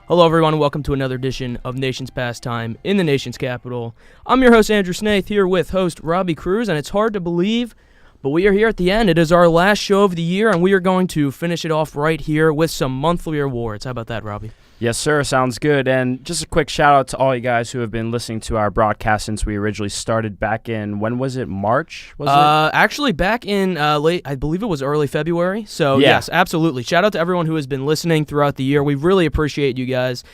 Hello, everyone, and welcome to another edition of Nation's Pastime in the nation's capital. I'm your host, Andrew Snaith, here with host Robbie Cruz, and it's hard to believe, but we are here at the end. It is our last show of the year, and we are going to finish it off right here with some monthly awards. How about that, Robbie? Yes, sir. Sounds good. And just a quick shout out to all you guys who have been listening to our broadcast since we originally started back in, when was it? March? Actually, back in late, I believe it was early February. So, Yes, absolutely. Shout out to everyone who has been listening throughout the year. We really appreciate you guys.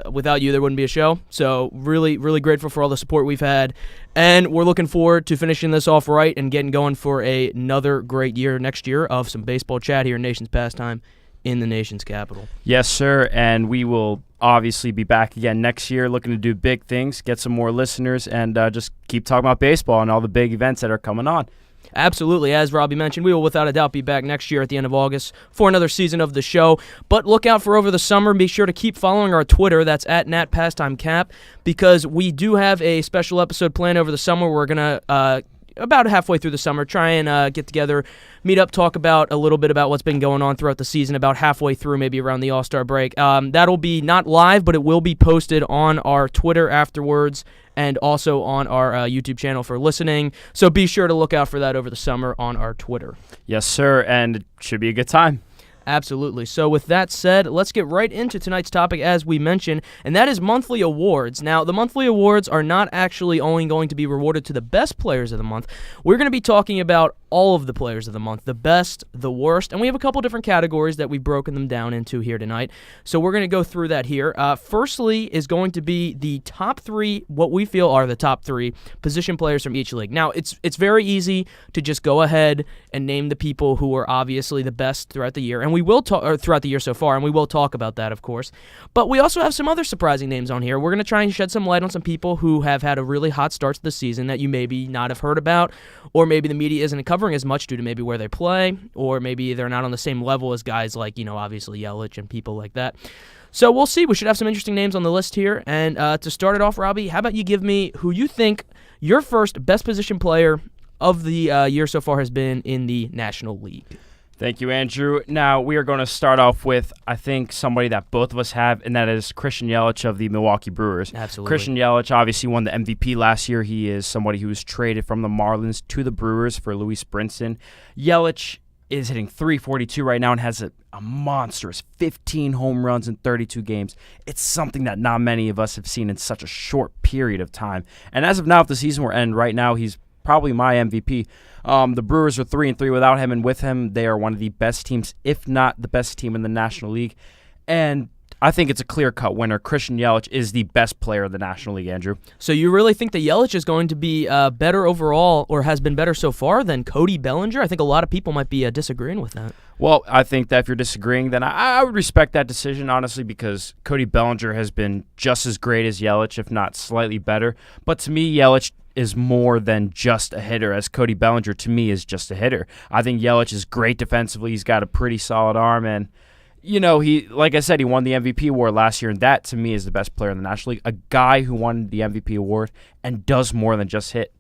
Without you, there wouldn't be a show. So, really, really grateful for all the support we've had. And we're looking forward to finishing this off right and getting going for another great year next year of some baseball chat here in Nation's Pastime in the nation's capital. Yes, sir, and we will obviously be back again next year looking to do big things, get some more listeners, and just keep talking about baseball and all the big events that are coming on. Absolutely. As Robbie mentioned, we will without a doubt be back next year at the end of August for another season of the show. But look out for over the summer. Be sure to keep following our Twitter. That's at NatPastimeCap, because we do have a special episode planned over the summer. We're going to about halfway through the summer, try and get together, meet up, talk about a little bit about what's been going on throughout the season, about halfway through, maybe around the All-Star break. That'll be not live, but it will be posted on our Twitter afterwards and also on our YouTube channel for listening. So be sure to look out for that over the summer on our Twitter. Yes, sir, and it should be a good time. Absolutely. So with that said, let's get right into tonight's topic, as we mentioned, and that is monthly awards. Now, the monthly awards are not actually only going to be rewarded to the best players of the month. We're going to be talking about all of the players of the month, the best, the worst, and we have a couple different categories that we've broken them down into here tonight. So we're going to go through that here. Firstly is going to be the top three, what we feel are the top three position players from each league. Now, it's very easy to just go ahead and name the people who are obviously the best throughout the year, and we will talk throughout the year so far, and we will talk about that, of course. But we also have some other surprising names on here. We're going to try and shed some light on some people who have had a really hot start to the season that you maybe not have heard about, or maybe the media isn't covering as much due to maybe where they play, or maybe they're not on the same level as guys like, obviously Yelich and people like that. So we'll see. We should have some interesting names on the list here. And to start it off, Robbie, how about you give me who you think your first best position player of the year so far has been in the National League? Thank you, Andrew. Now, we are going to start off with, I think, somebody that both of us have, and that is Christian Yelich of the Milwaukee Brewers. Absolutely. Christian Yelich obviously won the MVP last year. He is somebody who was traded from the Marlins to the Brewers for Luis Brinson. Yelich is hitting .342 right now and has a monstrous 15 home runs in 32 games. It's something that not many of us have seen in such a short period of time. And as of now, if the season were to end right now, he's probably my MVP. The Brewers are 3-3 without him, and with him, they are one of the best teams, if not the best team in the National League. And I think it's a clear-cut winner. Christian Yelich is the best player of the National League, Andrew. So you really think that Yelich is going to be better overall, or has been better so far, than Cody Bellinger? I think a lot of people might be disagreeing with that. Well, I think that if you're disagreeing, then I would respect that decision, honestly, because Cody Bellinger has been just as great as Yelich, if not slightly better. But to me, Yelich is more than just a hitter, as Cody Bellinger, to me, is just a hitter. I think Yelich is great defensively. He's got a pretty solid arm, and he, like I said, he won the MVP award last year, and that, to me, is the best player in the National League. A guy who won the MVP award and does more than just hit.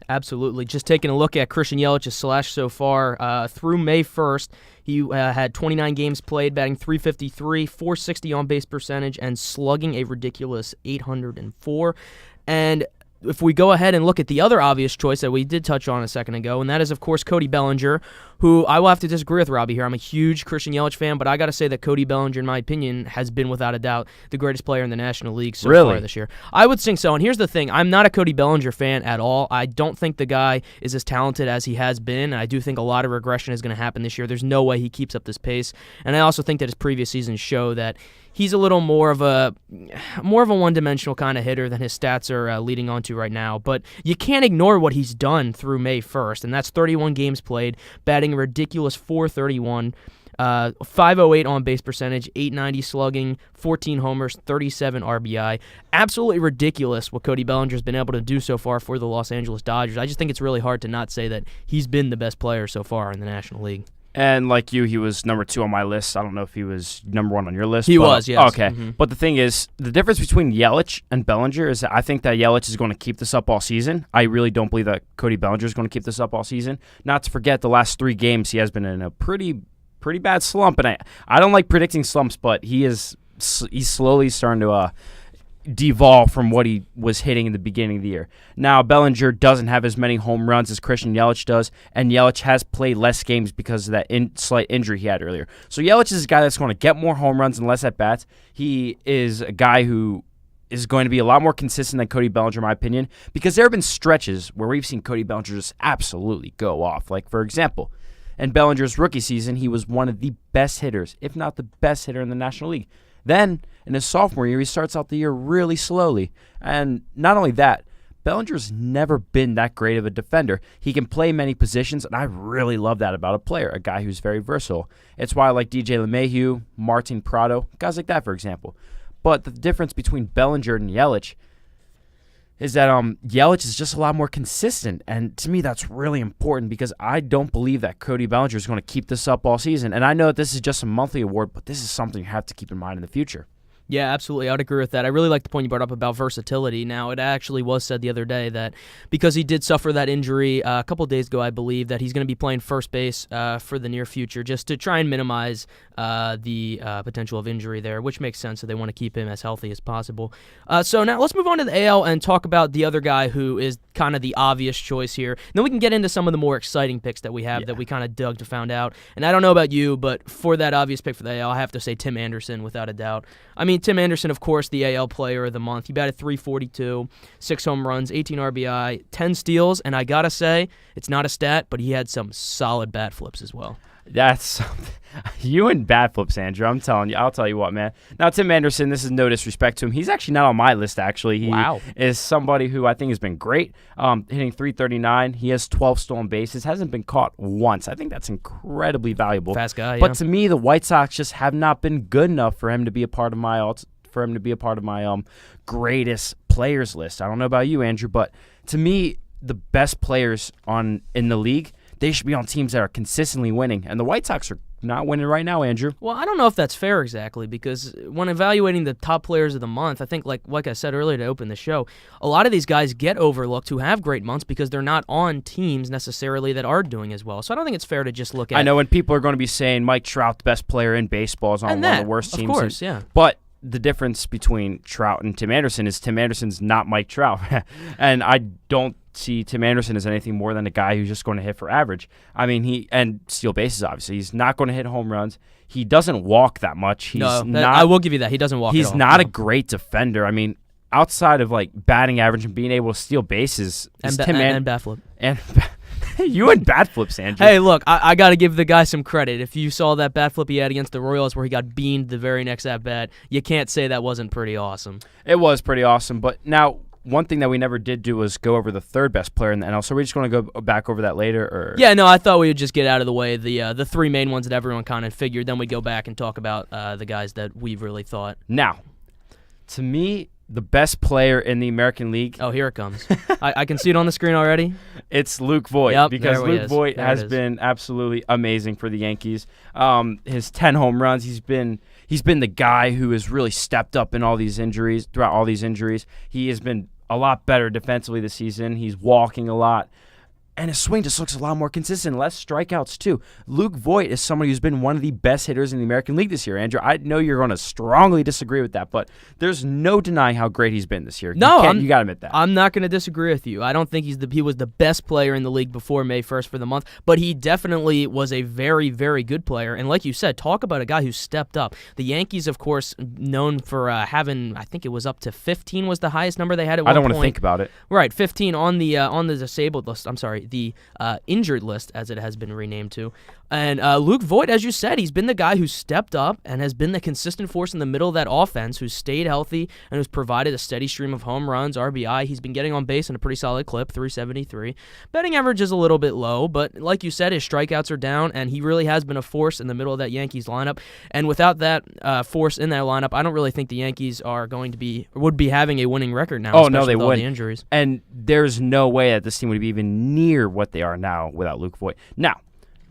Absolutely. Just taking a look at Christian Yelich's slash so far, through May 1st, he had 29 games played, batting .353, .460 on-base percentage, and slugging a ridiculous .804. And if we go ahead and look at the other obvious choice that we did touch on a second ago, and that is, of course, Cody Bellinger, who I will have to disagree with Robbie here. I'm a huge Christian Yelich fan, but I got to say that Cody Bellinger, in my opinion, has been without a doubt the greatest player in the National League so far this year. I would think so, and here's the thing. I'm not a Cody Bellinger fan at all. I don't think the guy is as talented as he has been. I do think a lot of regression is going to happen this year. There's no way he keeps up this pace, and I also think that his previous seasons show that he's a little more of a one-dimensional kind of hitter than his stats are leading on to right now. But you can't ignore what he's done through May 1st, and that's 31 games played, batting a ridiculous .431, 508 on base percentage, .890 slugging, 14 homers, 37 RBI. Absolutely ridiculous what Cody Bellinger's been able to do so far for the Los Angeles Dodgers. I just think it's really hard to not say that he's been the best player so far in the National League. And like you, he was number 2 on my list. I don't know if he was number 1 on your list. He was, yes. Okay. Mm-hmm. But the thing is, the difference between Yelich and Bellinger is that I think that Yelich is going to keep this up all season. I really don't believe that Cody Bellinger is going to keep this up all season. Not to forget, the last 3 games, he has been in a pretty bad slump. And I don't like predicting slumps, but he is he's slowly starting to devolve from what he was hitting in the beginning of the year. Now, Bellinger doesn't have as many home runs as Christian Yelich does, and Yelich has played less games because of that slight injury he had earlier. So Yelich is a guy that's going to get more home runs and less at-bats. He is a guy who is going to be a lot more consistent than Cody Bellinger, in my opinion, because there have been stretches where we've seen Cody Bellinger just absolutely go off. Like, for example, in Bellinger's rookie season, he was one of the best hitters, if not the best hitter in the National League. Then, in his sophomore year, he starts out the year really slowly. And not only that, Bellinger's never been that great of a defender. He can play many positions, and I really love that about a player, a guy who's very versatile. It's why I like DJ LeMahieu, Martin Prado, guys like that, for example. But the difference between Bellinger and Yelich is that Yelich is just a lot more consistent. And to me, that's really important because I don't believe that Cody Bellinger is going to keep this up all season. And I know that this is just a monthly award, but this is something you have to keep in mind in the future. Yeah, absolutely. I would agree with that. I really like the point you brought up about versatility. Now, it actually was said the other day that because he did suffer that injury a couple days ago, I believe, that he's going to be playing first base for the near future just to try and minimize the potential of injury there, which makes sense. So they want to keep him as healthy as possible. So now let's move on to the AL and talk about the other guy who is kind of the obvious choice here. And then we can get into some of the more exciting picks that we have that we kind of dug to find out. And I don't know about you, but for that obvious pick for the AL, I have to say Tim Anderson without a doubt. I mean, Tim Anderson, of course, the AL Player of the Month. He batted .342, 6 home runs, 18 RBI, 10 steals, and I gotta say, it's not a stat, but he had some solid bat flips as well. That's something. You and bat flips, Andrew. I'm telling you. I'll tell you what, man. Now, Tim Anderson, this is no disrespect to him. He's actually not on my list, actually. He is somebody who I think has been great, hitting .339. He has 12 stolen bases, hasn't been caught once. I think that's incredibly valuable. Fast guy, But to me, the White Sox just have not been good enough for him to be a part of my greatest players list. I don't know about you, Andrew, but to me, the best players in the league, they should be on teams that are consistently winning, and the White Sox are not winning right now, Andrew. Well, I don't know if that's fair exactly, because when evaluating the top players of the month, I think, like I said earlier to open the show, a lot of these guys get overlooked who have great months because they're not on teams necessarily that are doing as well. So I don't think it's fair to just look at. I know when people are going to be saying Mike Trout, the best player in baseball, is on one of the worst teams. Of course, yeah. But the difference between Trout and Tim Anderson is Tim Anderson's not Mike Trout. And I don't see Tim Anderson as anything more than a guy who's just going to hit for average. I mean, and steal bases, obviously. He's not going to hit home runs. He doesn't walk that much. I will give you that. He doesn't walk He's at all. not a great defender. I mean, outside of like batting average and being able to steal bases, and bat flip. And you and bat flips, Andrew. Hey, look, I got to give the guy some credit. If you saw that bat flip he had against the Royals where he got beamed the very next at-bat, you can't say that wasn't pretty awesome. It was pretty awesome. But now, one thing that we never did do was go over the third best player in the NL. So we're just going to go back over that later? Or? Yeah, no, I thought we would just get out of the way. The three main ones that everyone kind of figured. Then we go back and talk about the guys that we really thought. Now, to me, the best player in the American League. Oh, here it comes. I can see it on the screen already. It's Luke Voit. Yep, because Luke Voit has been absolutely amazing for the Yankees. His 10 home runs, he's been the guy who has really stepped up in all these injuries, throughout all these injuries. He has been a lot better defensively this season. He's walking a lot. And his swing just looks a lot more consistent, less strikeouts too. Luke Voit is somebody who's been one of the best hitters in the American League this year, Andrew. I know you're going to strongly disagree with that, but there's no denying how great he's been this year. No, you got to admit that. I'm not going to disagree with you. I don't think he was the best player in the league before May 1st for the month, but he definitely was a very, very good player. And like you said, talk about a guy who stepped up. The Yankees, of course, known for having, I think it was up to 15 was the highest number they had at one point. I don't want to think about it. Right, 15 on the disabled list. I'm sorry, the injured list, as it has been renamed to. And Luke Voit, as you said, he's been the guy who stepped up and has been the consistent force in the middle of that offense, who's stayed healthy and who's provided a steady stream of home runs, RBI. He's been getting on base in a pretty solid clip, 373. Betting average is a little bit low, but like you said, his strikeouts are down, and he really has been a force in the middle of that Yankees lineup. And without that force in that lineup, I don't really think the Yankees would be having a winning record now. Oh, no, they with all wouldn't. The injuries. And there's no way that this team would be even near what they are now without Luke Voit. Now,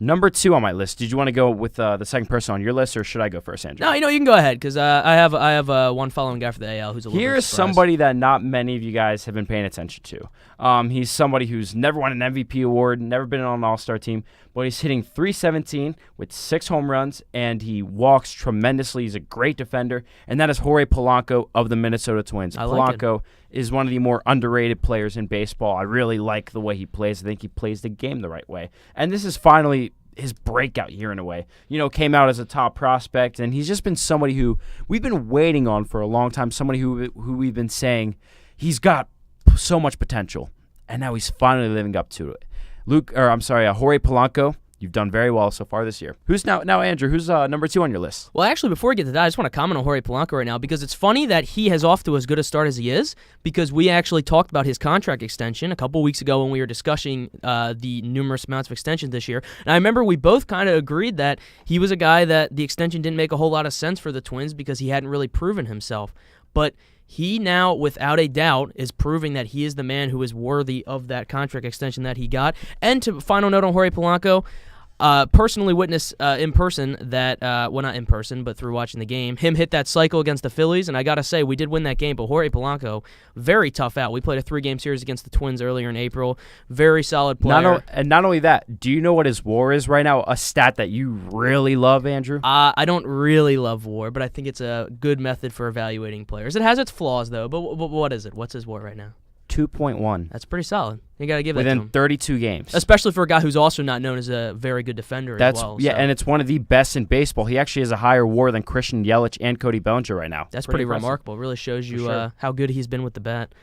Number 2 on my list. Did you want to go with the second person on your list, or should I go first, Andrew? No, you can go ahead because I have one following guy for the AL who's a little bit Here's surprised. somebody that not many of you guys have been paying attention to. He's somebody who's never won an MVP award, never been on an All-Star team, but he's hitting .317 with 6 home runs, and he walks tremendously. He's a great defender, and that is Jorge Polanco of the Minnesota Twins. Polanco is one of the more underrated players in baseball. I really like the way he plays. I think he plays the game the right way. And this is finally his breakout year in a way. Came out as a top prospect, and he's just been somebody who we've been waiting on for a long time, somebody who we've been saying he's got so much potential, and now he's finally living up to it. Jorge Polanco, you've done very well so far this year. Who's now Andrew, who's number 2 on your list? Well, actually, before we get to that, I just want to comment on Jorge Polanco right now because it's funny that he has off to as good a start as he is because we actually talked about his contract extension a couple weeks ago when we were discussing the numerous amounts of extensions this year. And I remember we both kind of agreed that he was a guy that the extension didn't make a whole lot of sense for the Twins because he hadn't really proven himself. But he now, without a doubt, is proving that he is the man who is worthy of that contract extension that he got. And to final note on Jorge Polanco, personally witnessed in person that, well, not in person, but through watching the game, him hit that cycle against the Phillies, and I got to say, we did win that game, but Jorge Polanco, very tough out. We played a 3-game series against the Twins earlier in April. Very solid player. And not only that, do you know what his WAR is right now? A stat that you really love, Andrew? I don't really love WAR, but I think it's a good method for evaluating players. It has its flaws, though, but what is it? What's his WAR right now? 2.1. That's pretty solid. You got to give that to him. Within 32 games. Especially for a guy who's also not known as a very good defender as well. Yeah, so. and it's one of the best in baseball. He actually has a higher WAR than Christian Yelich and Cody Bellinger right now. That's pretty remarkable. Really shows you sure. how good he's been with the bat.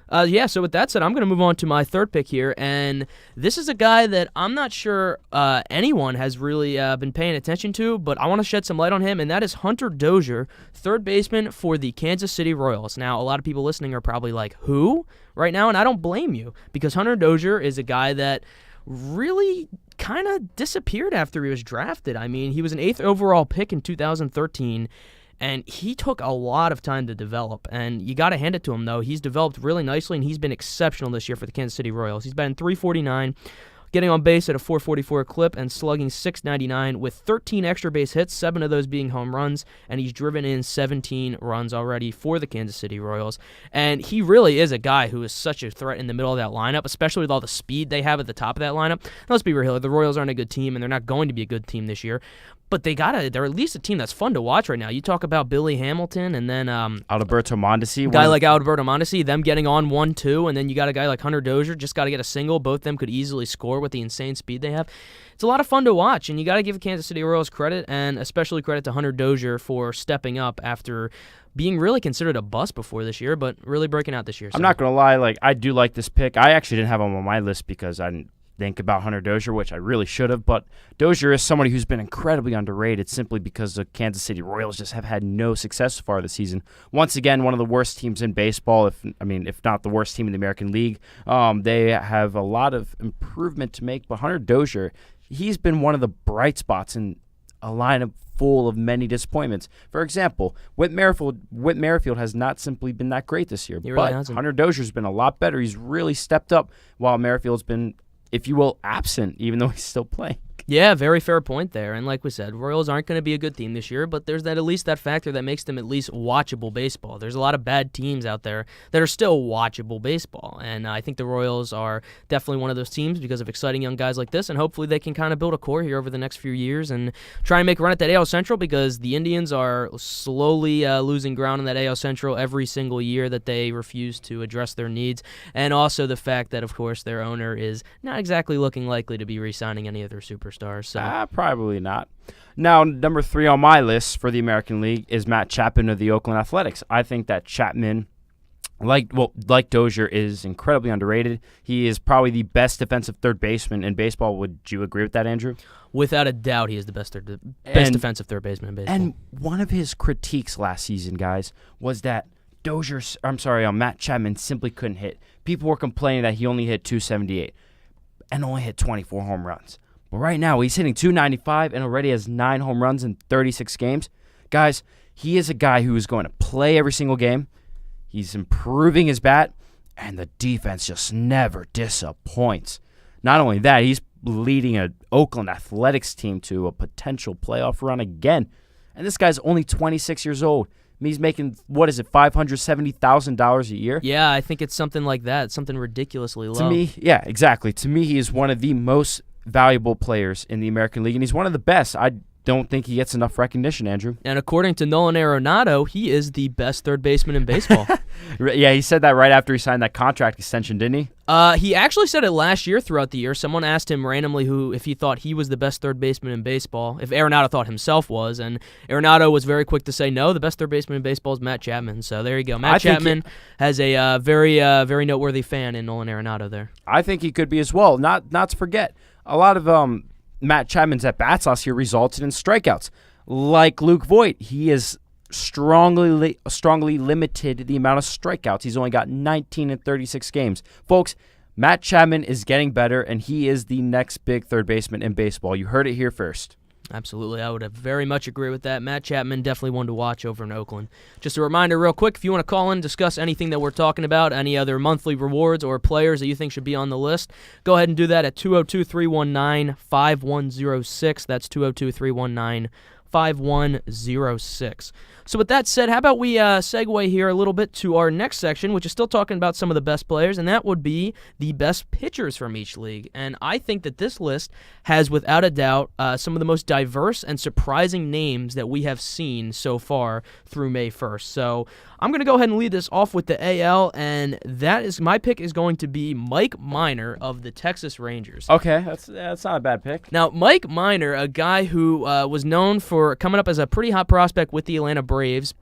So with that said, I'm going to move on to my third pick here, and this is a guy that I'm not sure anyone has really been paying attention to, but I want to shed some light on him, and that is Hunter Dozier, third baseman for the Kansas City Royals. Now, a lot of people listening are probably like, who? Right now, and I don't blame you, because Hunter Dozier is a guy that really kind of disappeared after he was drafted. I mean, he was an 8th overall pick in 2013, and he took a lot of time to develop, and you got to hand it to him, though. He's developed really nicely, and he's been exceptional this year for the Kansas City Royals. He's batting .349, getting on base at a .444 clip, and slugging .699 with 13 extra base hits, 7 of those being home runs, and he's driven in 17 runs already for the Kansas City Royals. And he really is a guy who is such a threat in the middle of that lineup, especially with all the speed they have at the top of that lineup. Now, let's be real, the Royals aren't a good team, and they're not going to be a good team this year. But they're at least a team that's fun to watch right now. You talk about Billy Hamilton and then Alberto Mondesi. A guy like Alberto Mondesi, them getting on 1-2, and then you got a guy like Hunter Dozier, just got to get a single. Both of them could easily score with the insane speed they have. It's a lot of fun to watch, and you got to give Kansas City Royals credit, and especially credit to Hunter Dozier for stepping up after being really considered a bust before this year, but really breaking out this year. I'm not going to lie, I do like this pick. I actually didn't have him on my list because I didn't think about Hunter Dozier, which I really should have, but Dozier is somebody who's been incredibly underrated simply because the Kansas City Royals just have had no success so far this season. Once again, one of the worst teams in baseball, if not the worst team in the American League. They have a lot of improvement to make, but Hunter Dozier, he's been one of the bright spots in a lineup full of many disappointments. For example, Whit Merrifield has not simply been that great this year, but Hunter Dozier's been a lot better. He's really stepped up while Merrifield's been, if you will, absent, even though he's still playing. Yeah, very fair point there. And like we said, Royals aren't going to be a good team this year, but there's at least that factor that makes them at least watchable baseball. There's a lot of bad teams out there that are still watchable baseball. And I think the Royals are definitely one of those teams because of exciting young guys like this, and hopefully they can kind of build a core here over the next few years and try and make a run at that AL Central because the Indians are slowly losing ground in that AL Central every single year that they refuse to address their needs. And also the fact that, of course, their owner is not exactly looking likely to be re-signing any of their superstars. So. Probably not. Now, number 3 on my list for the American League is Matt Chapman of the Oakland Athletics. I think that Chapman, like Dozier, is incredibly underrated. He is probably the best defensive third baseman in baseball. Would you agree with that, Andrew? Without a doubt, he is the best defensive third baseman in baseball. And one of his critiques last season, guys, was that Matt Chapman simply couldn't hit. People were complaining that he only hit .278 and only hit 24 home runs. But right now, he's hitting .295 and already has 9 home runs in 36 games. Guys, he is a guy who is going to play every single game. He's improving his bat, and the defense just never disappoints. Not only that, he's leading an Oakland Athletics team to a potential playoff run again. And this guy's only 26 years old. He's making, $570,000 a year? Yeah, I think it's something like that. Something ridiculously low. To me, yeah, exactly. To me, he is one of the most valuable players in the American League, and he's one of the best. I don't think he gets enough recognition, Andrew. And according to Nolan Arenado, he is the best third baseman in baseball. Yeah, he said that right after he signed that contract extension, didn't he? He actually said it last year throughout the year. Someone asked him randomly if he thought he was the best third baseman in baseball, if Arenado thought himself was, and Arenado was very quick to say no, the best third baseman in baseball is Matt Chapman. So there you go. Matt Chapman has a very noteworthy fan in Nolan Arenado there. I think he could be as well. Not to forget, a lot of Matt Chapman's at-bats last year resulted in strikeouts. Like Luke Voigt, he has strongly limited the amount of strikeouts. He's only got 19 in 36 games. Folks, Matt Chapman is getting better, and he is the next big third baseman in baseball. You heard it here first. Absolutely. I would very much agree with that. Matt Chapman, definitely one to watch over in Oakland. Just a reminder real quick, if you want to call in, discuss anything that we're talking about, any other monthly rewards or players that you think should be on the list, go ahead and do that at 202-319-5106. That's 202-319-5106. So with that said, how about we segue here a little bit to our next section, which is still talking about some of the best players, and that would be the best pitchers from each league. And I think that this list has, without a doubt, some of the most diverse and surprising names that we have seen so far through May 1st. So I'm going to go ahead and lead this off with the AL, and my pick is going to be Mike Minor of the Texas Rangers. Okay, that's not a bad pick. Now, Mike Minor, a guy who was known for coming up as a pretty hot prospect with the Atlanta Braves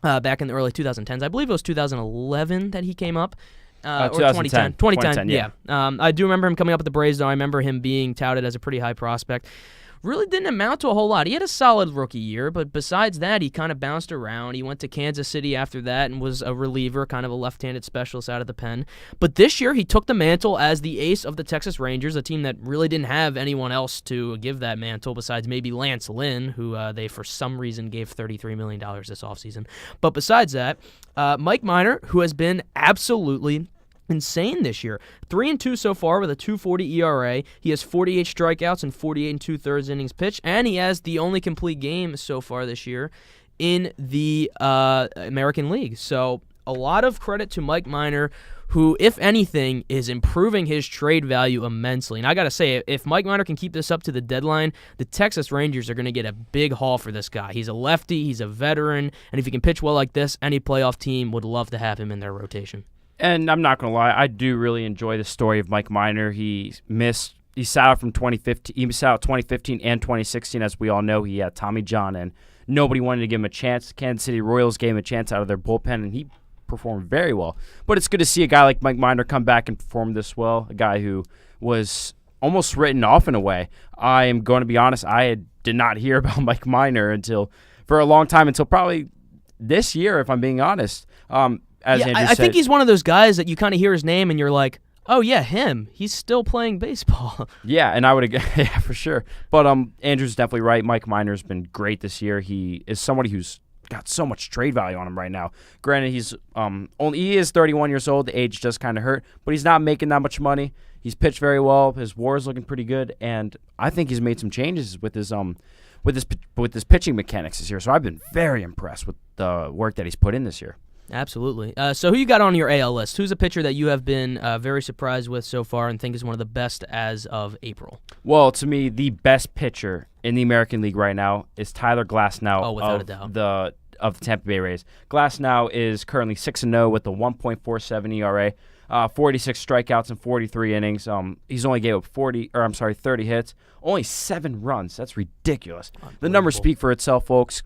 back in the early 2010s. I believe it was 2011 that he came up. Or 2010. 2010, yeah. I do remember him coming up with the Braves, though. I remember him being touted as a pretty high prospect. Really didn't amount to a whole lot. He had a solid rookie year, but besides that, he kind of bounced around. He went to Kansas City after that and was a reliever, kind of a left-handed specialist out of the pen. But this year, he took the mantle as the ace of the Texas Rangers, a team that really didn't have anyone else to give that mantle besides maybe Lance Lynn, who they, for some reason, gave $33 million this offseason. But besides that, Mike Minor, who has been absolutely insane this year. 3-2 so far with a 2.40 ERA. He has 48 strikeouts and 48 2/3 innings pitched, and he has the only complete game so far this year in the American League. So a lot of credit to Mike Minor, who, if anything, is improving his trade value immensely. And I got to say, if Mike Minor can keep this up to the deadline, the Texas Rangers are going to get a big haul for this guy. He's a lefty, he's a veteran, and if he can pitch well like this, any playoff team would love to have him in their rotation. And I'm not going to lie, I do really enjoy the story of Mike Minor. He sat out from 2015. He sat out 2015 and 2016, as we all know. He had Tommy John, and nobody wanted to give him a chance. Kansas City Royals gave him a chance out of their bullpen, and he performed very well. But it's good to see a guy like Mike Minor come back and perform this well, a guy who was almost written off in a way. I am going to be honest, I did not hear about Mike Minor for a long time, until probably this year, if I'm being honest. I think he's one of those guys that you kind of hear his name and you're like, oh yeah, him. He's still playing baseball. Yeah, and I would agree. Yeah, for sure. But Andrew's definitely right. Mike Minor's been great this year. He is somebody who's got so much trade value on him right now. Granted, he is 31 years old. The age does kind of hurt, but he's not making that much money. He's pitched very well. His WAR is looking pretty good, and I think he's made some changes with his pitching mechanics this year. So I've been very impressed with the work that he's put in this year. Absolutely. So who you got on your AL list? Who's a pitcher that you have been very surprised with so far and think is one of the best as of April? Well, to me, the best pitcher in the American League right now is Tyler Glasnow without a doubt. Of the Tampa Bay Rays. Glasnow is currently 6-0 with a 1.47 ERA, 46 strikeouts in 43 innings. He's only gave up 30 hits, only 7 runs. That's ridiculous. The numbers speak for itself, folks.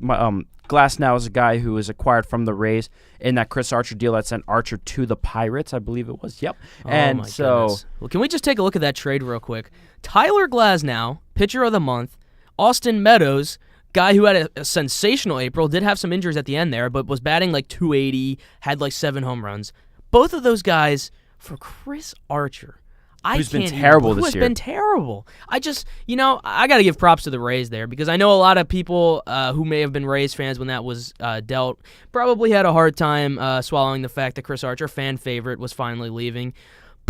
Glasnow is a guy who was acquired from the Rays in that Chris Archer deal that sent Archer to the Pirates, I believe it was. Yep. Goodness. Well, can we just take a look at that trade real quick? Tyler Glasnow, pitcher of the month. Austin Meadows, guy who had a sensational April, did have some injuries at the end there, but was batting like .280, had like 7 home runs. Both of those guys for Chris Archer. Who's been terrible this year. Who has been terrible. I got to give props to the Rays there, because I know a lot of people who may have been Rays fans when that was dealt probably had a hard time swallowing the fact that Chris Archer, fan favorite, was finally leaving.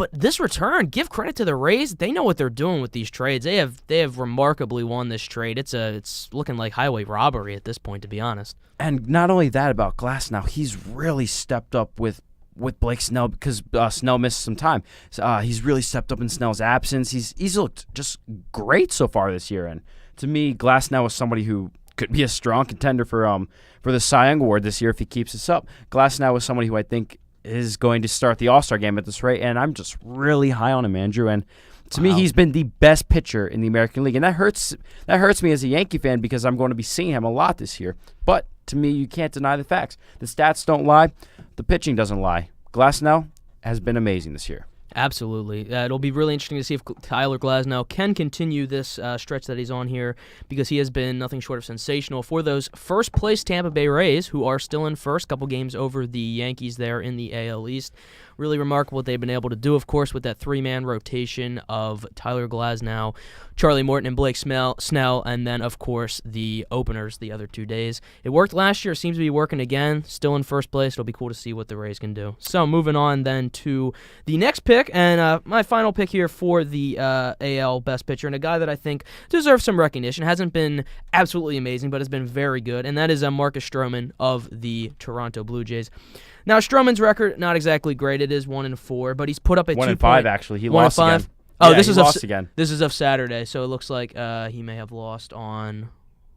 But this return, give credit to the Rays. They know what they're doing with these trades. They have remarkably won this trade. It's looking like highway robbery at this point, to be honest. And not only that about Glasnow, he's really stepped up with Blake Snell because Snell missed some time. He's really stepped up in Snell's absence. He's looked just great so far this year. And to me, Glasnow is somebody who could be a strong contender for the Cy Young Award this year if he keeps this up. Glasnow is somebody who I think is going to start the All-Star game at this rate, and I'm just really high on him, Andrew. And to me, he's been the best pitcher in the American League, and that hurts me as a Yankee fan because I'm going to be seeing him a lot this year. But to me, you can't deny the facts. The stats don't lie. The pitching doesn't lie. Glasnow has been amazing this year. Absolutely. It'll be really interesting to see if Tyler Glasnow can continue this stretch that he's on here because he has been nothing short of sensational for those first-place Tampa Bay Rays, who are still in first, couple games over the Yankees there in the AL East. Really remarkable what they've been able to do, of course, with that three-man rotation of Tyler Glasnow, Charlie Morton, and Blake Snell, and then, of course, the openers the other 2 days. It worked last year. It seems to be working again. Still in first place. It'll be cool to see what the Rays can do. So moving on then to the next pick, and my final pick here for the AL Best Pitcher, and a guy that I think deserves some recognition. Hasn't been absolutely amazing, but has been very good, and that is Marcus Stroman of the Toronto Blue Jays. Now, Stroman's record, not exactly great. It is 1-4, but he's put up a 1-5, actually. He lost again. Oh, yeah, this is lost again. This is of Saturday, so it looks like he may have lost on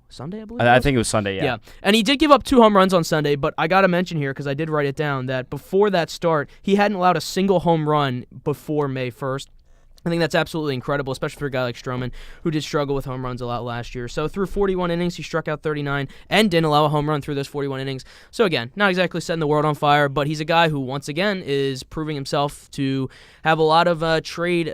Sunday, I believe. I think it was Sunday, yeah. And he did give up 2 home runs on Sunday, but I got to mention here, because I did write it down, that before that start, he hadn't allowed a single home run before May 1st. I think that's absolutely incredible, especially for a guy like Stroman, who did struggle with home runs a lot last year. So through 41 innings, he struck out 39 and didn't allow a home run through those 41 innings. So again, not exactly setting the world on fire, but he's a guy who, once again, is proving himself to have a lot of trade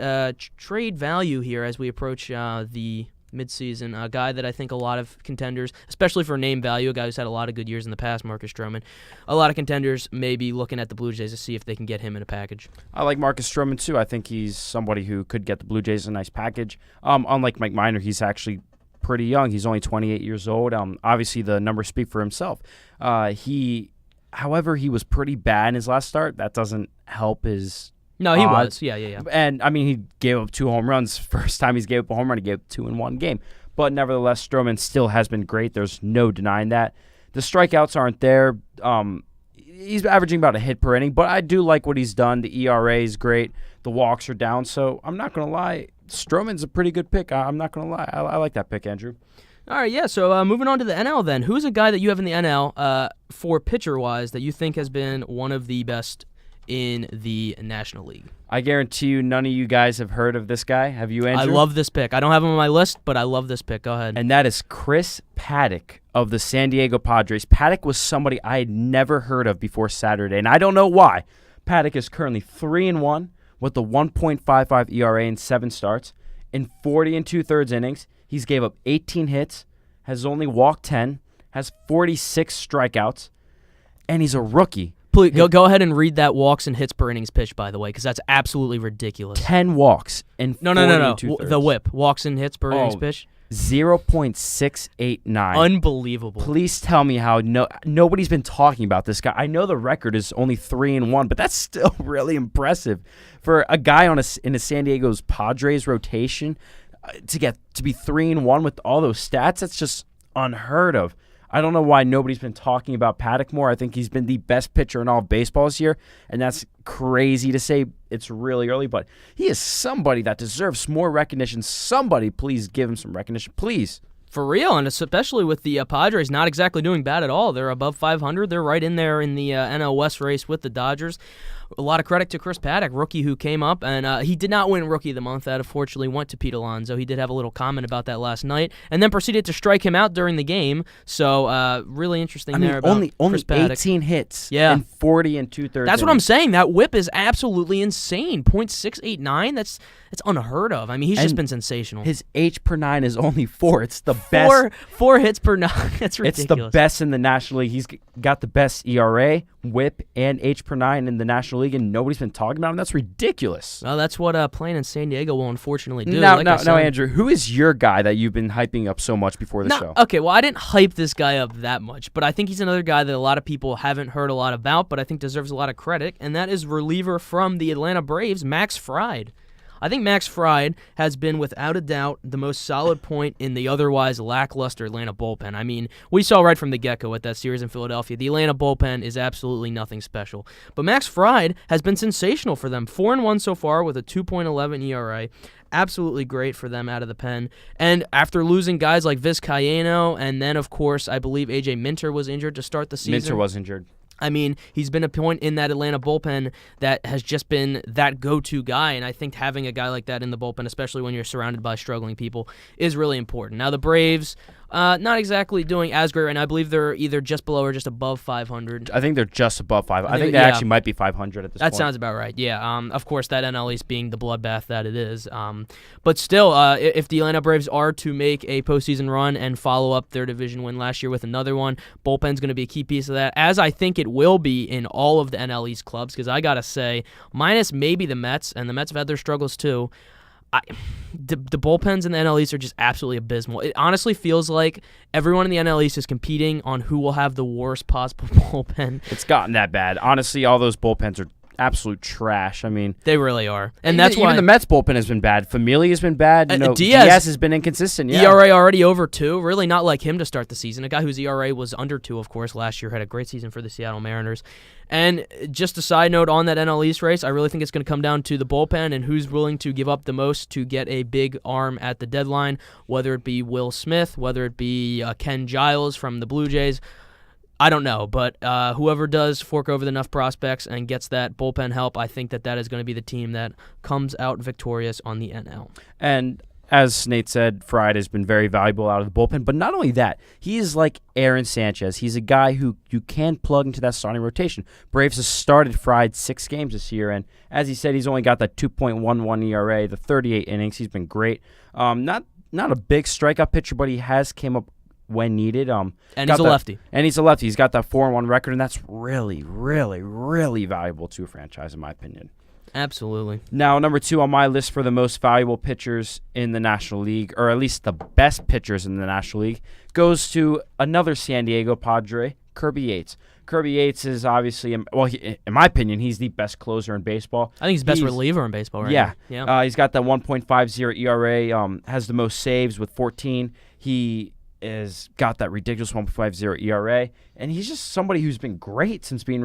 value here as we approach the midseason. A guy that I think a lot of contenders, especially for name value, a guy who's had a lot of good years in the past, Marcus Stroman, a lot of contenders may be looking at the Blue Jays to see if they can get him in a package. I like Marcus Stroman, too. I think he's somebody who could get the Blue Jays a nice package. Unlike Mike Minor, he's actually pretty young. He's only 28 years old. Obviously, the numbers speak for himself. However, he was pretty bad in his last start. That doesn't help his... No, he was. Yeah. And, I mean, he gave up 2 home runs. First time he's gave up a home run, he gave up 2 in one game. But nevertheless, Stroman still has been great. There's no denying that. The strikeouts aren't there. He's averaging about a hit per inning, but I do like what he's done. The ERA is great. The walks are down. So I'm not going to lie. Stroman's a pretty good pick. I'm not going to lie. I like that pick, Andrew. All right, yeah, so moving on to the NL then. Who's a guy that you have in the NL for pitcher-wise that you think has been one of the best in the National League? I guarantee you none of you guys have heard of this guy. Have you, Andrew? I love this pick. I don't have him on my list, but I love this pick. Go ahead. And that is Chris Paddack of the San Diego Padres. Paddack was somebody I had never heard of before Saturday, and I don't know why. Paddack is currently 3-1 with a 1.55 ERA in 7 starts. In 40 2/3 innings, he's gave up 18 hits, has only walked 10, has 46 strikeouts, and he's a rookie. Please, go ahead and read that walks and hits per innings pitch, by the way, because that's absolutely ridiculous. 10 walks in 40 No. 2/3. The whip. Walks and hits per innings pitch. 0.689. Unbelievable. Please tell me how nobody's been talking about this guy. I know the record is only 3-1, but that's still really impressive for a guy in a San Diego's Padres rotation to be 3-1 with all those stats. That's just unheard of. I don't know why nobody's been talking about Paddack more. I think he's been the best pitcher in all of baseball this year, and that's crazy to say. It's really early, but he is somebody that deserves more recognition. Somebody, please give him some recognition, please. For real, and especially with the Padres not exactly doing bad at all. They're above 500. They're right in there in the NL West race with the Dodgers. A lot of credit to Chris Paddack, rookie who came up, and he did not win Rookie of the Month. That unfortunately went to Pete Alonso. He did have a little comment about that last night, and then proceeded to strike him out during the game. So really interesting there about only Chris Paddack. 18 hits in 40 2/3. That's what I'm saying. That whip is absolutely insane. .689. That's unheard of. I mean, he's just been sensational. His H per 9 is only 4. It's the best. 4 hits per 9. That's ridiculous. It's the best in the National League. He's got the best ERA, WHIP and H per 9 in the National League, and nobody's been talking about him. That's ridiculous. Well, that's what playing in San Diego will unfortunately do. Now, Andrew, who is your guy that you've been hyping up so much before the show? Okay, well, I didn't hype this guy up that much, but I think he's another guy that a lot of people haven't heard a lot about, but I think deserves a lot of credit, and that is reliever from the Atlanta Braves, Max Fried. I think Max Fried has been, without a doubt, the most solid point in the otherwise lackluster Atlanta bullpen. I mean, we saw right from the get-go at that series in Philadelphia, the Atlanta bullpen is absolutely nothing special. But Max Fried has been sensational for them. 4-1 so far with a 2.11 ERA. Absolutely great for them out of the pen. And after losing guys like Vizcaíno, and then, of course, I believe A.J. Minter was injured to start the season. Minter was injured. I mean, he's been a point in that Atlanta bullpen that has just been that go-to guy, and I think having a guy like that in the bullpen, especially when you're surrounded by struggling people, is really important. Now, the Braves, not exactly doing as great right now. I believe they're either just below or just above 500. I think they're just above 500. I think they actually might be 500 at this point. That sounds about right, yeah. Of course, that NL East being the bloodbath that it is. But still, if the Atlanta Braves are to make a postseason run and follow up their division win last year with another one, bullpen's going to be a key piece of that, as I think it will be in all of the NL East clubs, because I got to say, minus maybe the Mets, and the Mets have had their struggles too, the bullpens in the NL East are just absolutely abysmal. It honestly feels like everyone in the NL East is competing on who will have the worst possible bullpen. It's gotten that bad. Honestly, all those bullpens are absolute trash. I mean, they really are, and that's why even the Mets bullpen has been bad. Familia has been bad. Diaz has been inconsistent. Yeah. ERA already over 2. Really not like him to start the season. A guy whose ERA was under 2, of course, last year had a great season for the Seattle Mariners. And just a side note on that NL East race, I really think it's going to come down to the bullpen and who's willing to give up the most to get a big arm at the deadline, whether it be Will Smith, whether it be Ken Giles from the Blue Jays. I don't know, but whoever does fork over enough prospects and gets that bullpen help, I think that is going to be the team that comes out victorious on the NL. And as Nate said, Fried has been very valuable out of the bullpen. But not only that, he is like Aaron Sanchez. He's a guy who you can plug into that starting rotation. Braves has started Fried 6 games this year, and as he said, he's only got that 2.11 ERA, the 38 innings. He's been great. Not a big strikeout pitcher, but he has came up when needed. And he's a lefty. And he's a lefty. He's got that 4-1 record, and that's really, really, really valuable to a franchise, in my opinion. Absolutely. Now, number 2 on my list for the most valuable pitchers in the National League, or at least the best pitchers in the National League, goes to another San Diego Padre, Kirby Yates. Kirby Yates is obviously, in my opinion, he's the best closer in baseball. I think he's the best reliever in baseball right now. Yeah. He's got that 1.50 ERA, has the most saves with 14. He has got that ridiculous 1.50 ERA, and he's just somebody who's been great since being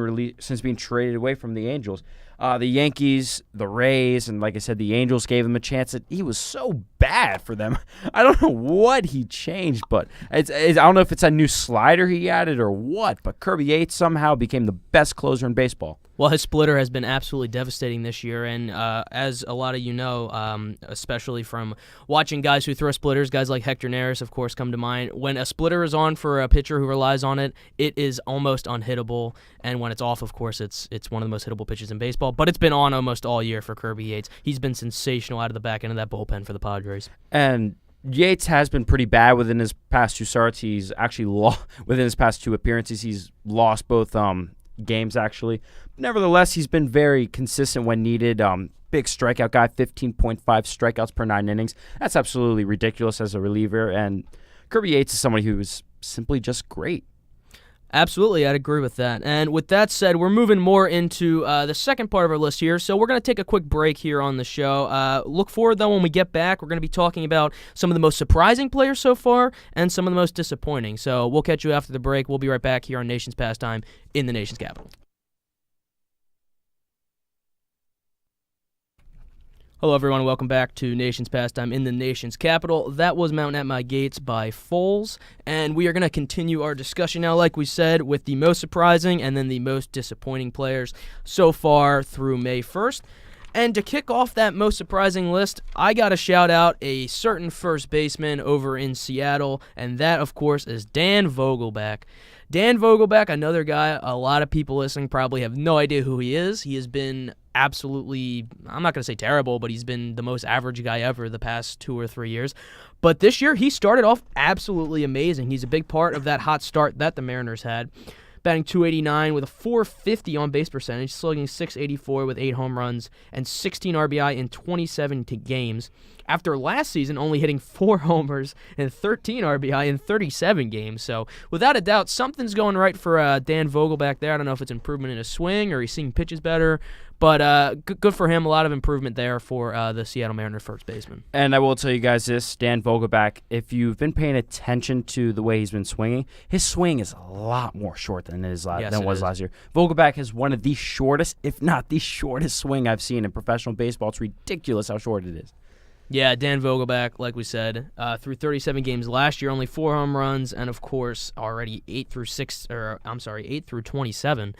traded away from the Angels. The Yankees, the Rays, and like I said, the Angels gave him a chance. He was so bad for them. I don't know what he changed, but I don't know if it's a new slider he added or what, but Kirby Yates somehow became the best closer in baseball. Well, his splitter has been absolutely devastating this year, and as a lot of you know, especially from watching guys who throw splitters, guys like Hector Neris, of course, come to mind. When a splitter is on for a pitcher who relies on it, it is almost unhittable, and when it's off, of course, it's one of the most hittable pitches in baseball, but it's been on almost all year for Kirby Yates. He's been sensational out of the back end of that bullpen for the Padres. And Yates has been pretty bad within his past 2 starts. He's actually within his past 2 appearances. He's lost both games, actually. Nevertheless, he's been very consistent when needed. Big strikeout guy, 15.5 strikeouts per 9 innings. That's absolutely ridiculous as a reliever, and Kirby Yates is somebody who is simply just great. Absolutely, I'd agree with that. And with that said, we're moving more into the second part of our list here. So we're going to take a quick break here on the show. Look forward, though, when we get back. We're going to be talking about some of the most surprising players so far and some of the most disappointing. So we'll catch you after the break. We'll be right back here on Nation's Pastime in the nation's capital. Hello, everyone. Welcome back to Nation's Pastime in the nation's capital. That was Mountain at My Gates by Foles, and we are going to continue our discussion now, like we said, with the most surprising and then the most disappointing players so far through May 1st. And to kick off that most surprising list, I got to shout out a certain first baseman over in Seattle, and that, of course, is Dan Vogelbach. Dan Vogelbach, another guy a lot of people listening probably have no idea who he is. He has been absolutely, I'm not going to say terrible, but he's been the most average guy ever the past 2 or 3 years. But this year, he started off absolutely amazing. He's a big part of that hot start that the Mariners had. batting .289 with a .450 on-base percentage, slugging .684 with 8 home runs and 16 RBI in 27 games. After last season only hitting 4 homers and 13 RBI in 37 games. So without a doubt, something's going right for Dan Vogelbach there. I don't know if it's improvement in his swing or he's seeing pitches better. But good for him. A lot of improvement there for the Seattle Mariners first baseman. And I will tell you guys this, Dan Vogelbach, if you've been paying attention to the way he's been swinging, his swing is a lot more short than it was last year. Vogelbach has one of the shortest, if not the shortest swing I've seen in professional baseball. It's ridiculous how short it is. Yeah, Dan Vogelbach, like we said, through 37 games last year, only 4 home runs, and of course already 8 through 27.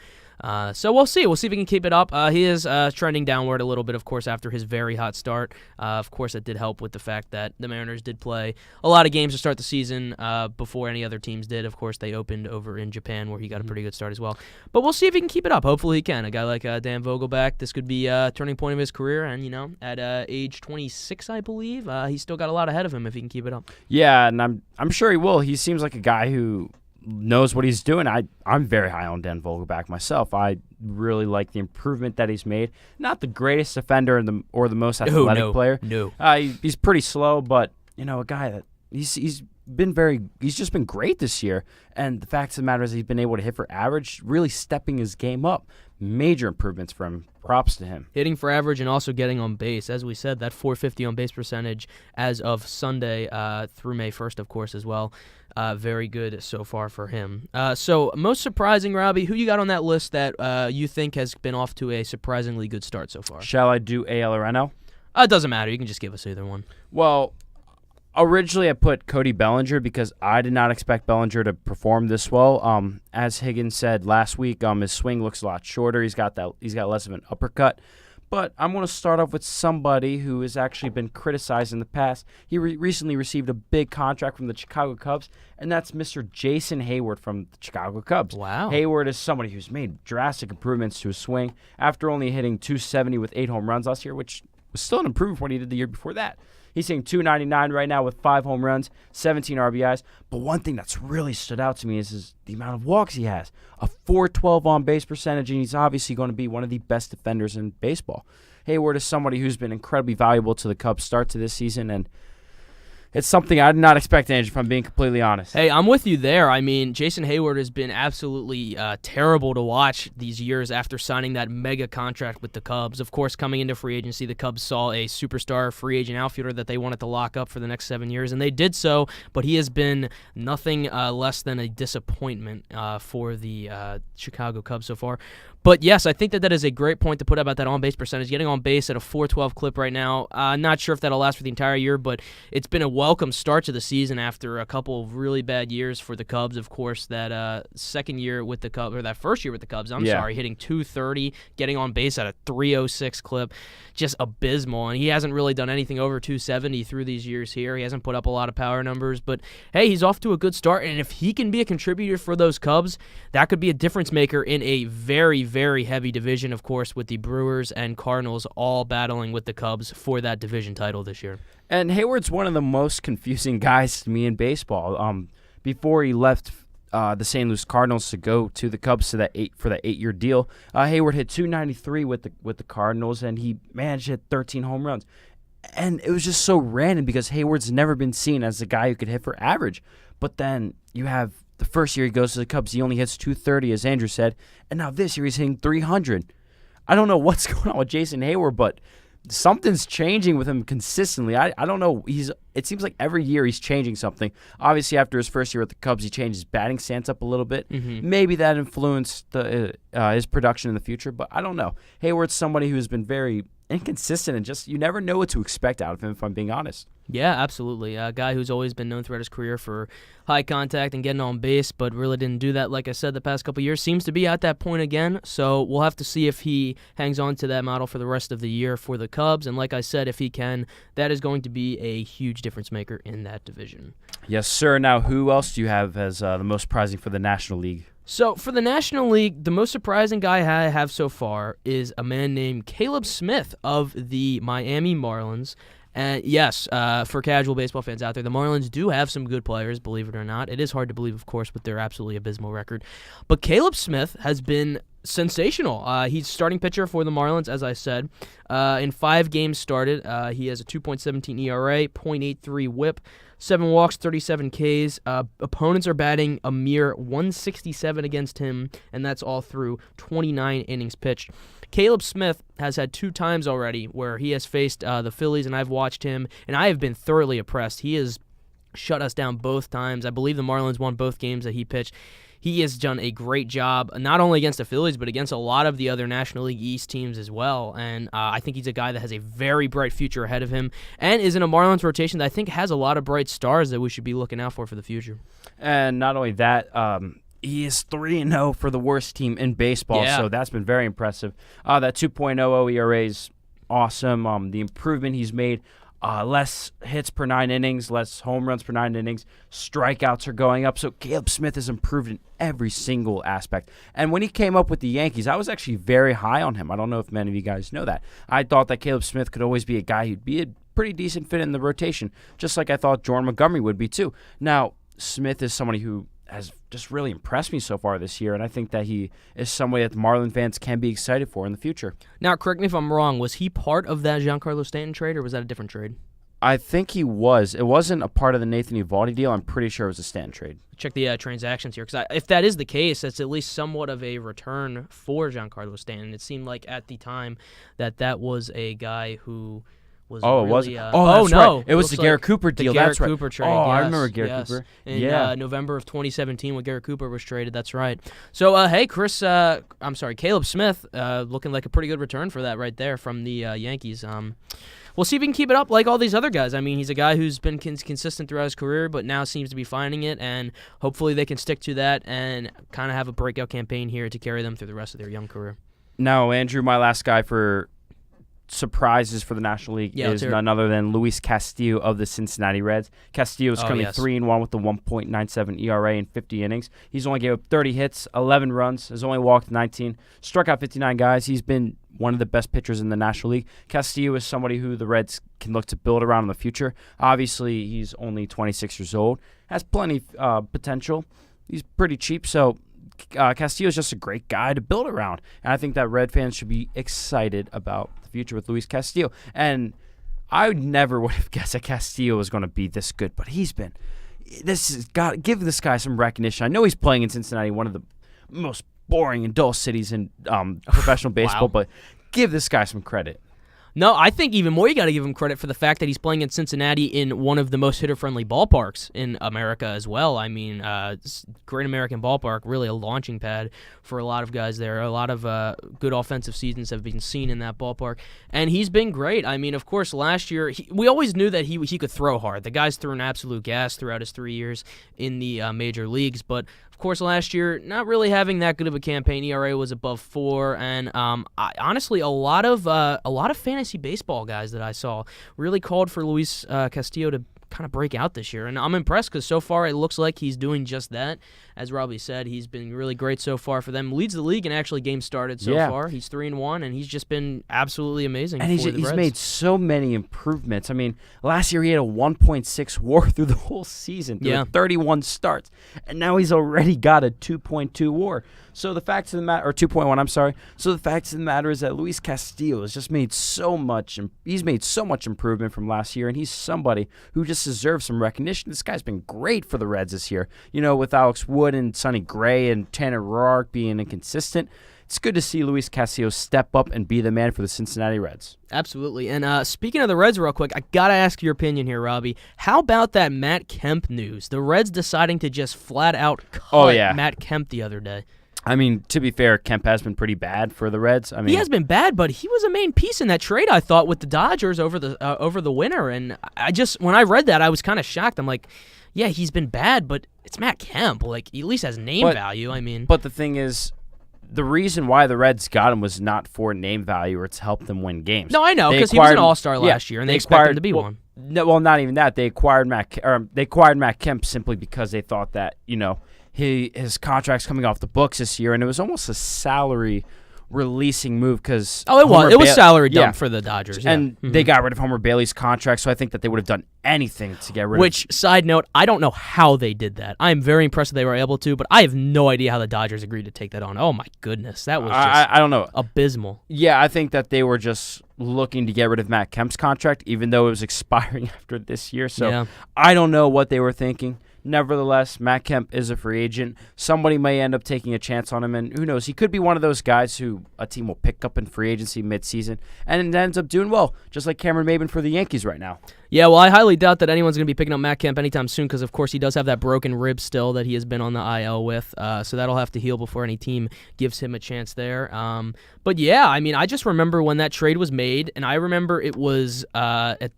So we'll see. We'll see if he can keep it up. He is trending downward a little bit, of course, after his very hot start. Of course, it did help with the fact that the Mariners did play a lot of games to start the season before any other teams did. Of course, they opened over in Japan, where he got a pretty good start as well. But we'll see if he can keep it up. Hopefully he can. A guy like Dan Vogelbach, this could be a turning point of his career. And, at age 26, I believe, he's still got a lot ahead of him if he can keep it up. Yeah, and I'm sure he will. He seems like a guy who knows what he's doing. I'm very high on Dan Vogelbach myself. I really like the improvement that he's made. Not the greatest defender or the most athletic player. No. He's pretty slow, but a guy that he's just been great this year. And the fact of the matter is he's been able to hit for average, really stepping his game up. Major improvements for him. Props to him. Hitting for average and also getting on base. As we said, that .450 on base percentage as of Sunday through May 1st, of course, as well. Very good so far for him. So most surprising, Robbie, who you got on that list that you think has been off to a surprisingly good start so far? Shall I do AL or NL? It doesn't matter. You can just give us either one. Well, originally I put Cody Bellinger because I did not expect Bellinger to perform this well. As Higgins said last week, his swing looks a lot shorter. He's got less of an uppercut. But I'm going to start off with somebody who has actually been criticized in the past. He recently received a big contract from the Chicago Cubs, and that's Mr. Jason Hayward from the Chicago Cubs. Wow. Hayward is somebody who's made drastic improvements to his swing after only hitting .270 with 8 home runs last year, which was still an improvement from what he did the year before that. He's hitting .299 right now with 5 home runs, 17 RBIs. But one thing that's really stood out to me is the amount of walks he has. A .412 on-base percentage, and he's obviously going to be one of the best defenders in baseball. Hayward is somebody who's been incredibly valuable to the Cubs' start to this season, and it's something I did not expect, Andrew, if I'm being completely honest. Hey, I'm with you there. I mean, Jason Hayward has been absolutely terrible to watch these years after signing that mega contract with the Cubs. Of course, coming into free agency, the Cubs saw a superstar free agent outfielder that they wanted to lock up for the next 7 years, and they did so, but he has been nothing less than a disappointment for the Chicago Cubs so far. But yes, I think that is a great point to put about that on-base percentage. Getting on base at a .412 clip right now. Not sure if that'll last for the entire year, but it's been a welcome start to the season after a couple of really bad years for the Cubs. Of course, that second year with the Cubs, or that first year with the Cubs, hitting .230, getting on base at a .306 clip, just abysmal. And he hasn't really done anything over .270 through these years here. He hasn't put up a lot of power numbers, but hey, he's off to a good start. And if he can be a contributor for those Cubs, that could be a difference maker in a very, very heavy division, of course, with the Brewers and Cardinals all battling with the Cubs for that division title this year. And Hayward's one of the most confusing guys to me in baseball. Before he left the St. Louis Cardinals to go to the Cubs for that 8-year deal, Hayward hit .293 with the Cardinals, and he managed to hit 13 home runs. And it was just so random because Hayward's never been seen as a guy who could hit for average. But then you have the first year he goes to the Cubs, he only hits .230, as Andrew said, and now this year he's hitting .300. I don't know what's going on with Jason Hayward, but something's changing with him consistently. I don't know. It seems like every year he's changing something. Obviously, after his first year with the Cubs, he changed his batting stance up a little bit. Mm-hmm. Maybe that influenced his production in the future, but I don't know. Hayward's somebody who has been very inconsistent, and just you never know what to expect out of him, if I'm being honest. Yeah, absolutely. A guy who's always been known throughout his career for high contact and getting on base, but really didn't do that, like I said, the past couple of years. Seems to be at that point again, so we'll have to see if he hangs on to that model for the rest of the year for the Cubs. And like I said, if he can, that is going to be a huge difference maker in that division. Yes, sir. Now, who else do you have as the most surprising for the National League? So for the National League, the most surprising guy I have so far is a man named Caleb Smith of the Miami Marlins. And yes, for casual baseball fans out there, the Marlins do have some good players, believe it or not. It is hard to believe, of course, with their absolutely abysmal record. But Caleb Smith has been sensational. He's starting pitcher for the Marlins, as I said. In 5 games started, he has a 2.17 ERA, .83 WHIP, 7 walks, 37 Ks. Opponents are batting a mere 167 against him, and that's all through 29 innings pitched. Caleb Smith has had 2 times already where he has faced the Phillies, and I've watched him, and I have been thoroughly impressed. He has shut us down both times. I believe the Marlins won both games that he pitched. He has done a great job, not only against the Phillies, but against a lot of the other National League East teams as well. And I think he's a guy that has a very bright future ahead of him and is in a Marlins rotation that I think has a lot of bright stars that we should be looking out for the future. And not only that, he is 3-0 for the worst team in baseball, so that's been very impressive. That 2.00 ERA is awesome. The improvement he's made. Less hits per 9 innings, less home runs per 9 innings. Strikeouts are going up. So Caleb Smith has improved in every single aspect. And when he came up with the Yankees, I was actually very high on him. I don't know if many of you guys know that. I thought that Caleb Smith could always be a guy who'd be a pretty decent fit in the rotation, just like I thought Jordan Montgomery would be too. Now, Smith is somebody who has just really impressed me so far this year, and I think that he is somebody that the Marlin fans can be excited for in the future. Now, correct me if I'm wrong, was he part of that Giancarlo Stanton trade, or was that a different trade? I think he was. It wasn't a part of the Nathan Eovaldi deal. I'm pretty sure it was a Stanton trade. Check the transactions here, because if that is the case, that's at least somewhat of a return for Giancarlo Stanton. It seemed like at the time that was a guy who was really, that's right. It was the Garrett Cooper deal. The Garrett that's right. Cooper trade. Oh, yes, I remember Garrett Cooper. In November of 2017 when Garrett Cooper was traded. That's right. So, hey, Caleb Smith, looking like a pretty good return for that right there from the Yankees. We'll see if he can keep it up like all these other guys. I mean, he's a guy who's been consistent throughout his career, but now seems to be finding it, and hopefully they can stick to that and kind of have a breakout campaign here to carry them through the rest of their young career. Now, Andrew, my last guy for surprises for the National League is none other than Luis Castillo of the Cincinnati Reds. Castillo is currently 3-1 with the 1.97 ERA in 50 innings. He's only gave up 30 hits, 11 runs, has only walked 19, struck out 59 guys. He's been one of the best pitchers in the National League. Castillo is somebody who the Reds can look to build around in the future. Obviously, he's only 26 years old, has plenty of potential. He's pretty cheap, so Castillo is just a great guy to build around. And I think that Red fans should be excited about the future with Luis Castillo. And I never would have guessed that Castillo was going to be this good, but he's been. Give this guy some recognition. I know he's playing in Cincinnati, one of the most boring and dull cities in professional baseball, but give this guy some credit. No, I think even more you got to give him credit for the fact that he's playing in Cincinnati in one of the most hitter-friendly ballparks in America as well. I mean, great American ballpark, really a launching pad for a lot of guys there. A lot of good offensive seasons have been seen in that ballpark, and he's been great. I mean, of course, last year, we always knew that he could throw hard. The guy's threw an absolute gas throughout his 3 years in the major leagues, but of course, last year, not really having that good of a campaign. ERA was above 4, and honestly, a lot of fantasy baseball guys that I saw really called for Luis Castillo to kind of break out this year, and I'm impressed because so far it looks like he's doing just that. As Robbie said, he's been really great so far for them. Leads the league in actually games started so far. He's 3-1, and he's just been absolutely amazing. And for the he's Reds. made so many improvements. I mean, last year he had a 1.6 WAR through the whole season, through 31 starts, and now he's already got a 2.2 WAR. So the fact of the matter, or 2.1, I'm sorry. So the fact of the matter is that Luis Castillo has just made so much. He's made so much improvement from last year, and he's somebody who just deserves some recognition. This guy's been great for the Reds this year. You know, with Alex Wood and Sonny Gray and Tanner Roark being inconsistent, it's good to see Luis Castillo step up and be the man for the Cincinnati Reds. Absolutely. And speaking of the Reds real quick, I got to ask your opinion here, Robbie. How about that Matt Kemp news? The Reds deciding to just flat out cut Matt Kemp the other day. I mean, to be fair, Kemp has been pretty bad for the Reds. I mean, he has been bad, but he was a main piece in that trade, I thought, with the Dodgers over the winter. And when I read that, I was kind of shocked. I'm like, yeah, he's been bad, but it's Matt Kemp. Like, he at least has name value. I mean, but the thing is, the reason why the Reds got him was not for name value or to help them win games. No, I know, because he was an all-star last year, and they expect him to be one. No, well, not even that. They acquired Matt Kemp simply because they thought that, you know, his contract's coming off the books this year, and it was almost a salary releasing move because it was salary dump for the Dodgers, and they got rid of Homer Bailey's contract, so I think that they would have done anything to get rid of. Which, side note, I don't know how they did that. I am very impressed that they were able to, but I have no idea how the Dodgers agreed to take that on. Oh my goodness, that was just I don't know, abysmal. Yeah, I think that they were just looking to get rid of Matt Kemp's contract, even though it was expiring after this year. So I don't know what they were thinking. Nevertheless, Matt Kemp is a free agent. Somebody may end up taking a chance on him, and who knows? He could be one of those guys who a team will pick up in free agency midseason and ends up doing well, just like Cameron Maybin for the Yankees right now. Yeah, well, I highly doubt that anyone's going to be picking up Matt Kemp anytime soon because, of course, he does have that broken rib still that he has been on the IL with, so that'll have to heal before any team gives him a chance there. But, yeah, I mean, I just remember when that trade was made, and I remember it was right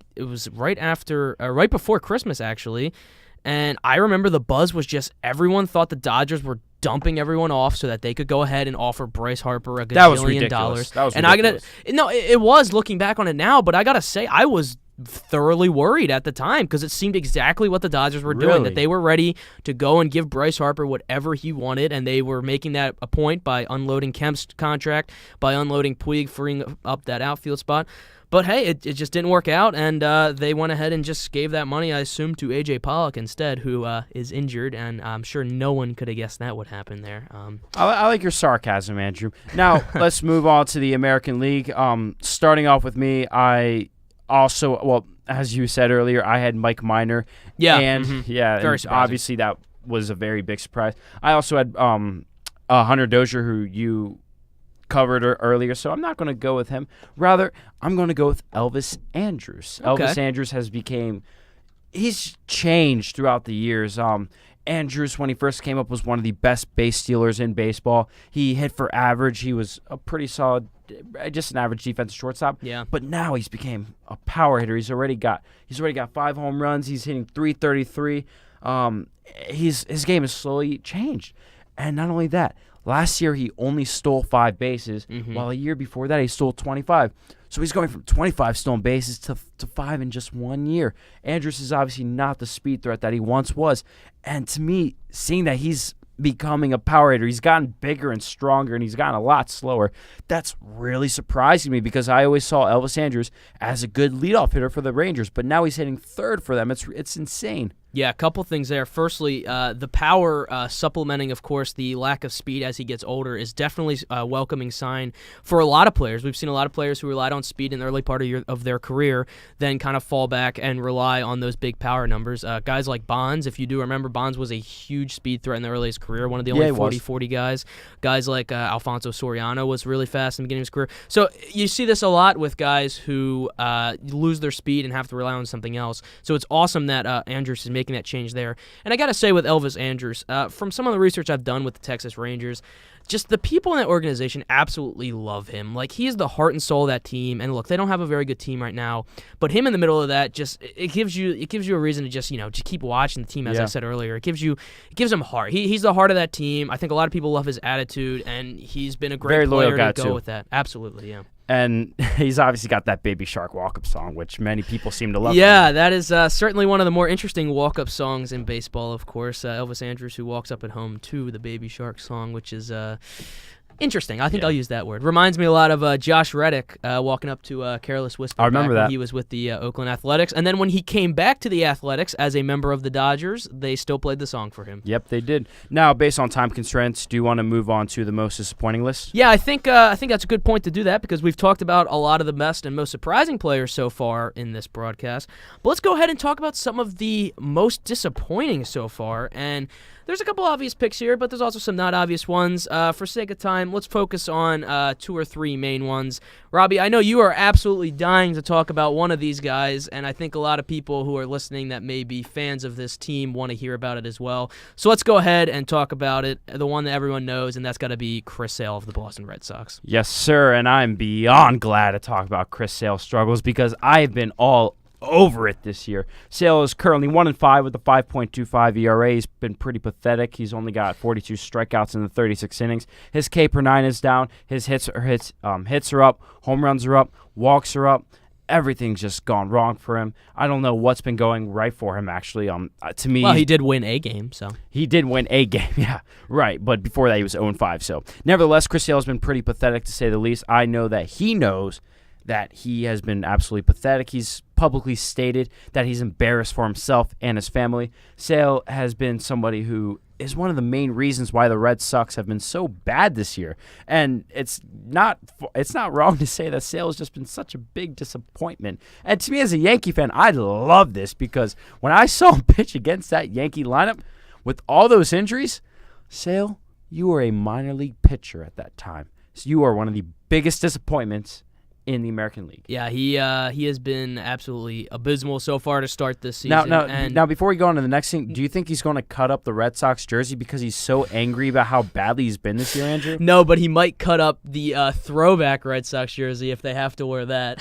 before Christmas, actually. And I remember the buzz was just everyone thought the Dodgers were dumping everyone off so that they could go ahead and offer Bryce Harper a gazillion That was ridiculous. It was looking back on it now, but I gotta say I was thoroughly worried at the time because it seemed exactly what the Dodgers were doing, that they were ready to go and give Bryce Harper whatever he wanted, and they were making that a point by unloading Kemp's contract, by unloading Puig, freeing up that outfield spot. But, hey, it just didn't work out, and they went ahead and just gave that money, I assume, to A.J. Pollock instead, who is injured, and I'm sure no one could have guessed that would happen there. I like your sarcasm, Andrew. Now, let's move on to the American League. Starting off with me, I also, well, as you said earlier, I had Mike Minor. Yeah. And, very surprising. Obviously that was a very big surprise. I also had Hunter Dozier, who you covered earlier, so I'm not going to go with him. Rather, I'm going to go with Elvis Andrus. Okay. Elvis Andrus he's changed throughout the years. Andrus, when he first came up, was one of the best base stealers in baseball. He hit for average. He was a pretty solid, just an average defensive shortstop. Yeah. But now he's became a power hitter. He's already got 5 home runs. He's hitting .333. His game has slowly changed. And not only that, last year he only stole 5 bases, while a year before that he stole 25. So he's going from 25 stolen bases to 5 in just 1 year. Andrus is obviously not the speed threat that he once was. And to me, seeing that he's becoming a power hitter, he's gotten bigger and stronger, and he's gotten a lot slower, that's really surprising me because I always saw Elvis Andrus as a good leadoff hitter for the Rangers, but now he's hitting third for them. It's insane. Yeah, a couple things there. Firstly, the power supplementing, of course, the lack of speed as he gets older is definitely a welcoming sign for a lot of players. We've seen a lot of players who relied on speed in the early part of their career, then kind of fall back and rely on those big power numbers. Guys like Bonds, if you do remember, Bonds was a huge speed threat in the early of his career, one of the only 40-40 guys. Guys like Alfonso Soriano was really fast in the beginning of his career. So you see this a lot with guys who lose their speed and have to rely on something else. So it's awesome that Andrus is making that change there. And I got to say with Elvis Andrus, from some of the research I've done with the Texas Rangers, just the people in that organization absolutely love him. Like, he is the heart and soul of that team. And look, they don't have a very good team right now, but him in the middle of that, just it gives you a reason to just keep watching the team. As I said earlier, it gives him heart. He's the heart of that team. I think a lot of people love his attitude, and he's been a great player to go with that. Absolutely, yeah. And he's obviously got that Baby Shark walk-up song, which many people seem to love. Yeah, that is certainly one of the more interesting walk-up songs in baseball, of course. Elvis Andrus, who walks up at home to the Baby Shark song, which is interesting. I think I'll use that word. Reminds me a lot of Josh Reddick walking up to Careless Whisper. I remember that. When he was with the Oakland Athletics. And then when he came back to the Athletics as a member of the Dodgers, they still played the song for him. Yep, they did. Now, based on time constraints, do you want to move on to the most disappointing list? Yeah, I think that's a good point to do that because we've talked about a lot of the best and most surprising players so far in this broadcast. But let's go ahead and talk about some of the most disappointing so far. And there's a couple obvious picks here, but there's also some not obvious ones. For sake of time, let's focus on 2 or 3 main ones. Robbie, I know you are absolutely dying to talk about one of these guys, and I think a lot of people who are listening that may be fans of this team want to hear about it as well. So let's go ahead and talk about it, the one that everyone knows, and that's got to be Chris Sale of the Boston Red Sox. Yes, sir, and I'm beyond glad to talk about Chris Sale's struggles because I've been all over it this year. Sale is currently 1-5 with a 5.25 ERA. He's been pretty pathetic. He's only got 42 strikeouts in the 36 innings. His K per 9 is down. His hits are up. Home runs are up. Walks are up. everything's just gone wrong for him. I don't know what's been going right for him, actually. To me, well, he did win a game, so he did win a game, yeah, right. But before that, he was 0-5. So, nevertheless, Chris Sale has been pretty pathetic, to say the least. I know that he knows that he has been absolutely pathetic. He's publicly stated that he's embarrassed for himself and his family. Sale has been somebody who is one of the main reasons why the Red Sox have been so bad this year. And it's not wrong to say that Sale has just been such a big disappointment. And to me as a Yankee fan, I love this because when I saw him pitch against that Yankee lineup with all those injuries, Sale, you were a minor league pitcher at that time. So you are one of the biggest disappointments in the American League. Yeah, he has been absolutely abysmal so far to start this season. Now, before we go on to the next thing, do you think he's going to cut up the Red Sox jersey because he's so angry about how badly he's been this year, Andrew? No, but he might cut up the throwback Red Sox jersey if they have to wear that.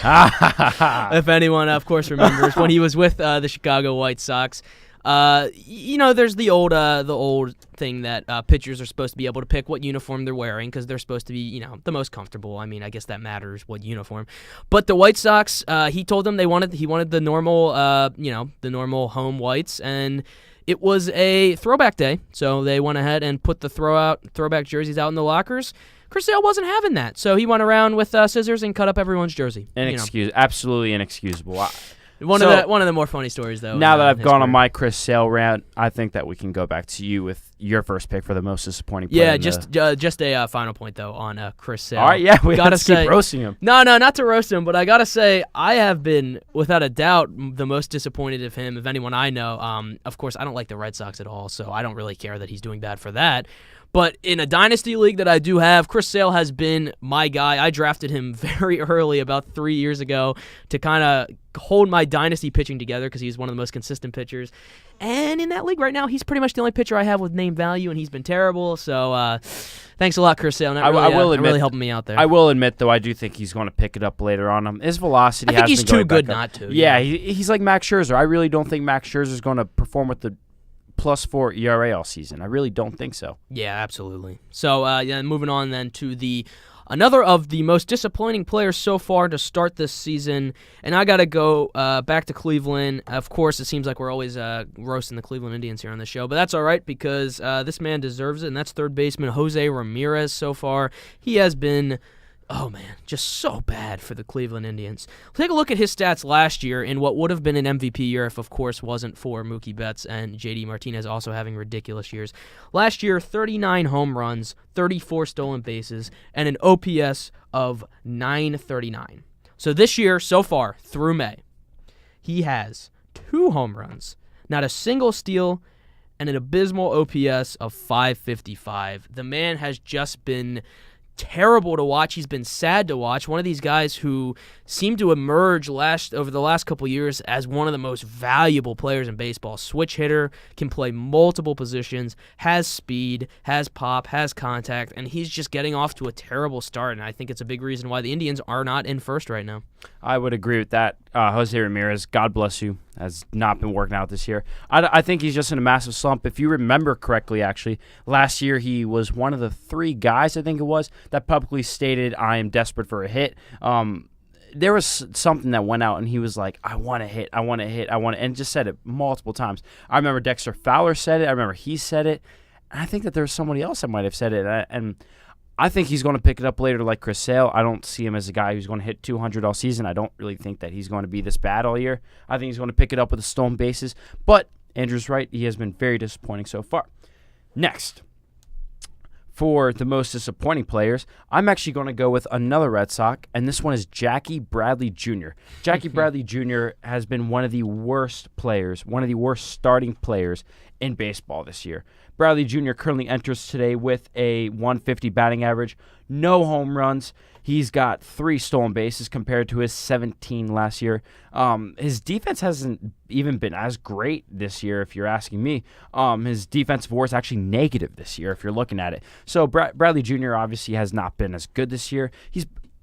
If anyone, of course, remembers when he was with the Chicago White Sox. There's the old thing that pitchers are supposed to be able to pick what uniform they're wearing because they're supposed to be, the most comfortable. I mean, I guess that matters what uniform. But the White Sox, he told them he wanted the normal, the normal home whites, and it was a throwback day, so they went ahead and put the throwback jerseys out in the lockers. Chris Sale wasn't having that, so he went around with scissors and cut up everyone's jersey. Absolutely inexcusable. One of the more funny stories, though. Now that I've gone on my Chris Sale rant, I think that we can go back to you with your first pick for the most disappointing player. Yeah, just a final point, though, on Chris Sale. All right, yeah, we got to keep roasting him. No, not to roast him, but I got to say, I have been, without a doubt, the most disappointed of him, of anyone I know. Of course, I don't like the Red Sox at all, so I don't really care that he's doing bad for that. But in a dynasty league that I do have, Chris Sale has been my guy. I drafted him very early, about 3 years ago, to kind of hold my dynasty pitching together because he's one of the most consistent pitchers. And in that league right now, he's pretty much the only pitcher I have with name value, and he's been terrible. So thanks a lot, Chris Sale. I will admit, really helping me out there. I will admit, though, I do think he's going to pick it up later on. His velocity has been going back up. I think he's too good not to. Yeah, he's like Max Scherzer. I really don't think Max Scherzer is going to perform with the +4 ERA all season. I really don't think so. Yeah, absolutely. So, moving on then to another of the most disappointing players so far to start this season, and I got to go back to Cleveland. Of course, it seems like we're always roasting the Cleveland Indians here on the show, but that's all right because this man deserves it, and that's third baseman Jose Ramirez so far. He has been... oh, man, just so bad for the Cleveland Indians. Take a look at his stats last year in what would have been an MVP year if, of course, wasn't for Mookie Betts and J.D. Martinez also having ridiculous years. Last year, 39 home runs, 34 stolen bases, and an OPS of 939. So this year, so far, through May, he has 2 home runs, not a single steal, and an abysmal OPS of 555. The man has just been terrible to watch. He's been sad to watch. One of these guys who seemed to emerge over the last couple years as one of the most valuable players in baseball. Switch hitter, can play multiple positions, has speed, has pop, has contact, and he's just getting off to a terrible start, and I think it's a big reason why the Indians are not in first right now. I would agree with that. Jose Ramirez, God bless you, has not been working out this year. I think he's just in a massive slump. If you remember correctly, actually, last year he was one of the 3 guys, I think it was, that publicly stated, I am desperate for a hit. There was something that went out, and he was like, I want to hit, and just said it multiple times. I remember Dexter Fowler said it. I remember he said it. And I think that there was somebody else that might have said it. And I think he's going to pick it up later like Chris Sale. I don't see him as a guy who's going to hit 200 all season. I don't really think that he's going to be this bad all year. I think he's going to pick it up with the stolen bases. But Andrew's right. He has been very disappointing so far. Next, for the most disappointing players, I'm actually going to go with another Red Sox, and this one is Jackie Bradley Jr. Jackie Bradley Jr. has been one of the worst players, one of the worst starting players in baseball this year. Bradley Jr. currently enters today with a 150 batting average, no home runs. He's got 3 stolen bases compared to his 17 last year. His defense hasn't even been as great this year, if you're asking me. His defensive WAR is actually negative this year, if you're looking at it. So Bradley Jr. obviously has not been as good this year.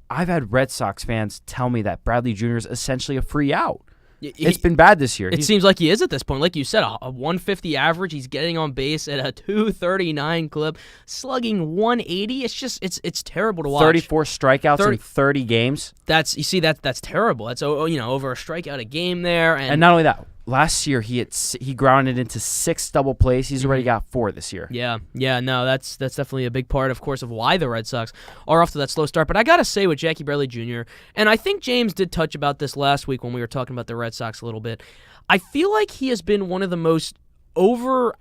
I've had Red Sox fans tell me that Bradley Jr. is essentially a free out. It's been bad this year. It seems like he is at this point. Like you said, a 150 average. He's getting on base at a 239 clip, slugging 180. It's terrible to watch. 34 strikeouts in 30 games. That's terrible. That's over a strikeout a game there. And not only that, last year he grounded into 6 double plays. He's already got 4 this year. Yeah. No, that's definitely a big part, of course, of why the Red Sox are off to that slow start. But I gotta say with Jackie Bradley Jr., and I think James did touch about this last week when we were talking about the Red Sox a little bit. I feel like he has been one of the most I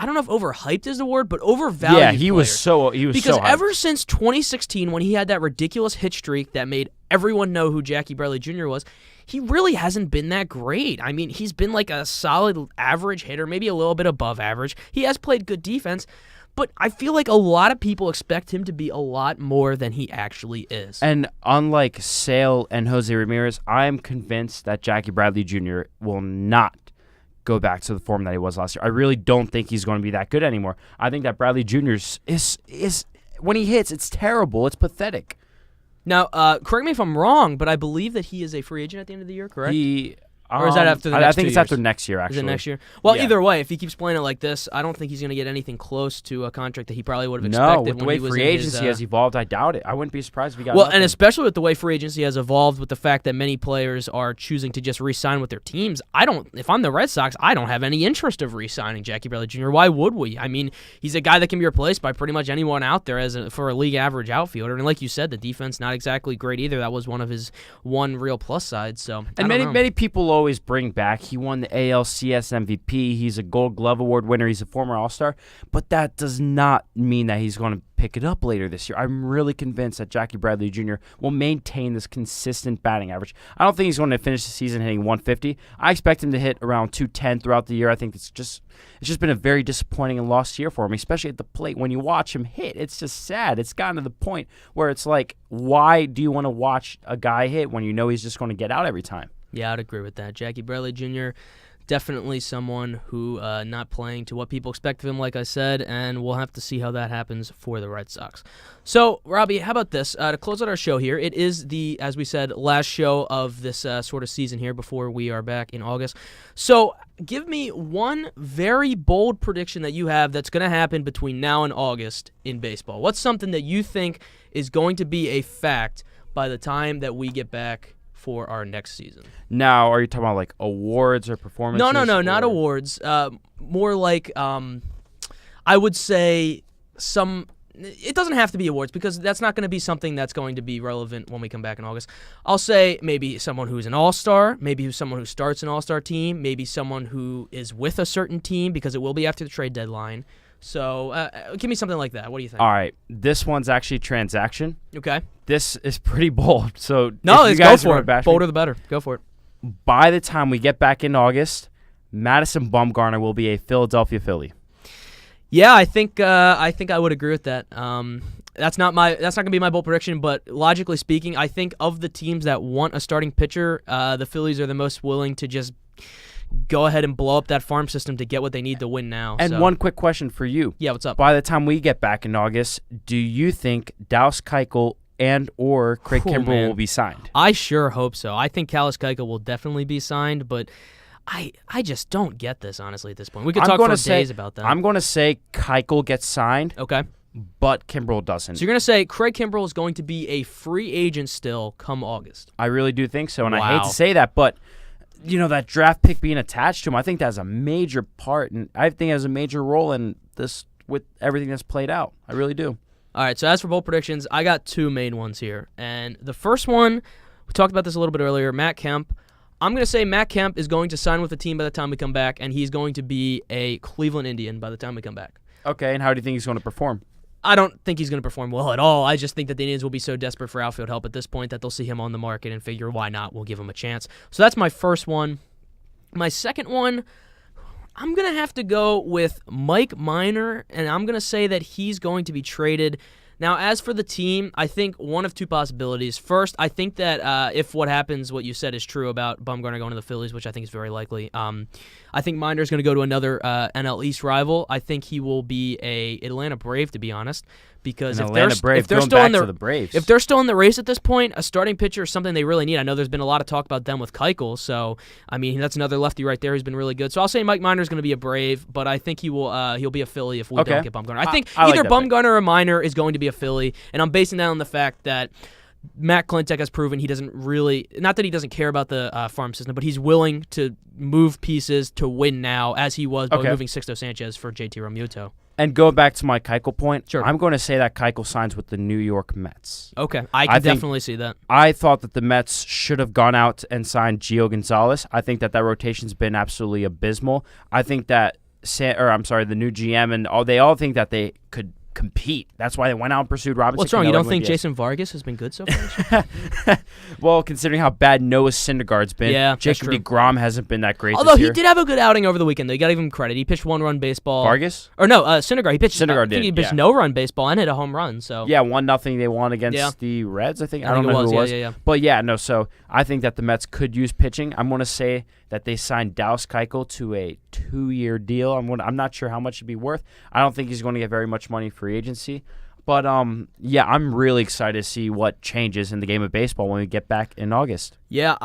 don't know if overhyped is the word, but overvalued. Yeah, he was because so hyped. Ever since 2016, when he had that ridiculous hit streak that made everyone know who Jackie Bradley Jr. was, he really hasn't been that great. I mean, he's been like a solid average hitter, maybe a little bit above average. He has played good defense, but I feel like a lot of people expect him to be a lot more than he actually is. And unlike Sale and Jose Ramirez, I'm convinced that Jackie Bradley Jr. will not go back to the form that he was last year. I really don't think he's going to be that good anymore. I think that Bradley Jr. is when he hits, it's terrible. It's pathetic. Now, correct me if I'm wrong, but I believe that he is a free agent at the end of the year, correct? Or is that after the next 2 years? I think it's after next year, actually. Is it next year? Well, yeah. Either way, if he keeps playing it like this, I don't think he's going to get anything close to a contract that he probably would have No, expected with the way free agency has evolved, I doubt it. I wouldn't be surprised if he got Well, nothing. and especially with the way free agency has evolved, with the fact that many players are choosing to just re-sign with their teams, if I'm the Red Sox, I don't have any interest of re-signing Jackie Bradley Jr. Why would we? I mean, he's a guy that can be replaced by pretty much anyone out there for a league average outfielder. And like you said, the defense not exactly great either. That was one of his one real plus sides. So, and many people always bring back, he won the ALCS MVP. He's a Gold Glove Award winner. He's a former All-Star. But that does not mean that he's going to pick it up later this year. I'm really convinced that Jackie Bradley Jr. will maintain this consistent batting average. I don't think he's going to finish the season hitting 150. I expect him to hit around 210 throughout the year. I think it's just been a very disappointing and lost year for him, especially at the plate. When you watch him hit, it's just sad. It's gotten to the point where it's like, why do you want to watch a guy hit when you know he's just going to get out every time? Yeah, I'd agree with that. Jackie Bradley Jr., definitely someone who not playing to what people expect of him, like I said, and we'll have to see how that happens for the Red Sox. So, Robbie, how about this? To close out our show here, it is the, as we said, last show of this sort of season here before we are back in August. So, give me one very bold prediction that you have that's going to happen between now and August in baseball. What's something that you think is going to be a fact by the time that we get back for our next season? Now, are you talking about like awards or performances? No, not awards. More like I would say some. It doesn't have to be awards because that's not going to be something that's going to be relevant when we come back in August. I'll say maybe someone who's an all-star, maybe someone who starts an all-star team, maybe someone who is with a certain team because it will be after the trade deadline. So give me something like that. What do you think? All right. This one's actually transaction. Okay. This is pretty bold. So no, let's go for it. Bolder the better. Go for it. By the time we get back in August, Madison Bumgarner will be a Philadelphia Philly. Yeah, I think I would agree with that. That's not gonna be my bold prediction, but logically speaking, I think of the teams that want a starting pitcher, the Phillies are the most willing to just go ahead and blow up that farm system to get what they need to win now. And one quick question for you. Yeah, what's up? By the time we get back in August, do you think Dallas Keuchel and or Craig Kimbrell will be signed? I sure hope so. I think Dallas Keuchel will definitely be signed, but I just don't get this, honestly, at this point. We could talk for days about that. I'm going to say Keuchel gets signed. Okay. But Kimbrell doesn't. So you're going to say Craig Kimbrell is going to be a free agent still come August? I really do think so, and wow. I hate to say that, but that draft pick being attached to him, I think that's a major part, and I think it has a major role in this with everything that's played out. I really do. All right, so as for bold predictions, I got two main ones here. And the first one, we talked about this a little bit earlier, Matt Kemp. I'm going to say Matt Kemp is going to sign with the team by the time we come back, and he's going to be a Cleveland Indian by the time we come back. Okay, and how do you think he's going to perform? I don't think he's going to perform well at all. I just think that the Indians will be so desperate for outfield help at this point that they'll see him on the market and figure, why not? We'll give him a chance. So that's my first one. My second one, I'm going to have to go with Mike Minor, and I'm going to say that he's going to be traded. Now, as for the team, I think one of two possibilities. First, I think that if what you said is true about Bumgarner going to the Phillies, which I think is very likely, I think Minor is going to go to another NL East rival. I think he will be a Atlanta Brave, to be honest, because And if Atlanta they're Braves if they're going still back in the to the Braves. if they're still in the race at this point, a starting pitcher is something they really need. I know there's been a lot of talk about them with Keuchel, so I mean that's another lefty right there who's been really good. So I'll say Mike Minor is going to be a Brave, but I think he'll be a Philly if we don't get Bumgarner. I think I like either that pick. Bumgarner or Minor is going to be a Philly, and I'm basing that on the fact that Matt Klintek has proven he doesn't really, not that he doesn't care about the farm system, but he's willing to move pieces to win now, as he was by moving Sixto Sanchez for JT Realmuto. And going back to my Keuchel point, Sure. I'm going to say that Keuchel signs with the New York Mets. Okay, I can think- definitely see that. I thought that the Mets should have gone out and signed Gio Gonzalez. I think that rotation's been absolutely abysmal. I think that, the new GM and they all think that they could compete. That's why they went out and pursued Robinson. What's wrong? You Cano don't and think Diaz. Jason Vargas has been good so far? Well, considering how bad Noah Syndergaard's been, Yeah, that's Jacob true. deGrom hasn't been that great Although this he year. did have a good outing over the weekend, though. You got to give him credit. He pitched one-run baseball. Vargas? Or no, Syndergaard. He pitched. Syndergaard I think he did, pitched yeah. no-run baseball and hit a home run. So Yeah, 1-0 they won against Yeah. the Reds, I think. I I don't think know it was. who it was. Yeah. But yeah, no, so I think that the Mets could use pitching. I'm going to say that they signed Dallas Keuchel to a 2-year deal. I'm not sure how much it'd be worth. I don't think he's going to get very much money free agency. But yeah, I'm really excited to see what changes in the game of baseball when we get back in August. Yeah,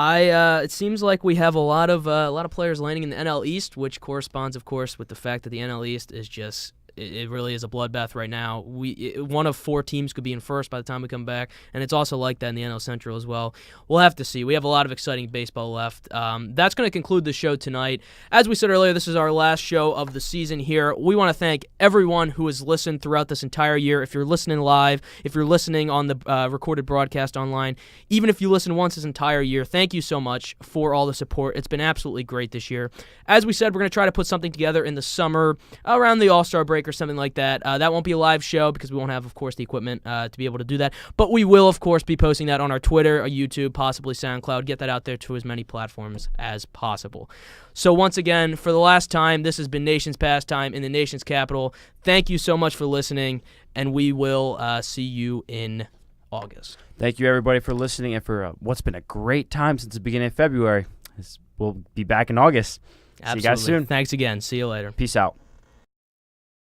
it seems like we have a lot of players landing in the NL East, which corresponds, of course, with the fact that the NL East is just. It really is a bloodbath right now. One of 4 teams could be in first by the time we come back, and it's also like that in the NL Central as well. We'll have to see. We have a lot of exciting baseball left. That's going to conclude the show tonight. As we said earlier, this is our last show of the season here. We want to thank everyone who has listened throughout this entire year. If you're listening live, if you're listening on the recorded broadcast online, even if you listen once this entire year, thank you so much for all the support. It's been absolutely great this year. As we said, we're going to try to put something together in the summer around the All-Star break or something like that. That won't be a live show because we won't have, of course, the equipment to be able to do that. But we will, of course, be posting that on our Twitter, our YouTube, possibly SoundCloud. Get that out there to as many platforms as possible. So once again, for the last time, this has been Nation's Pastime in the nation's capital. Thank you so much for listening, and we will see you in August. Thank you, everybody, for listening and for what's been a great time since the beginning of February. We'll be back in August. Absolutely. See you guys soon. Thanks again. See you later. Peace out.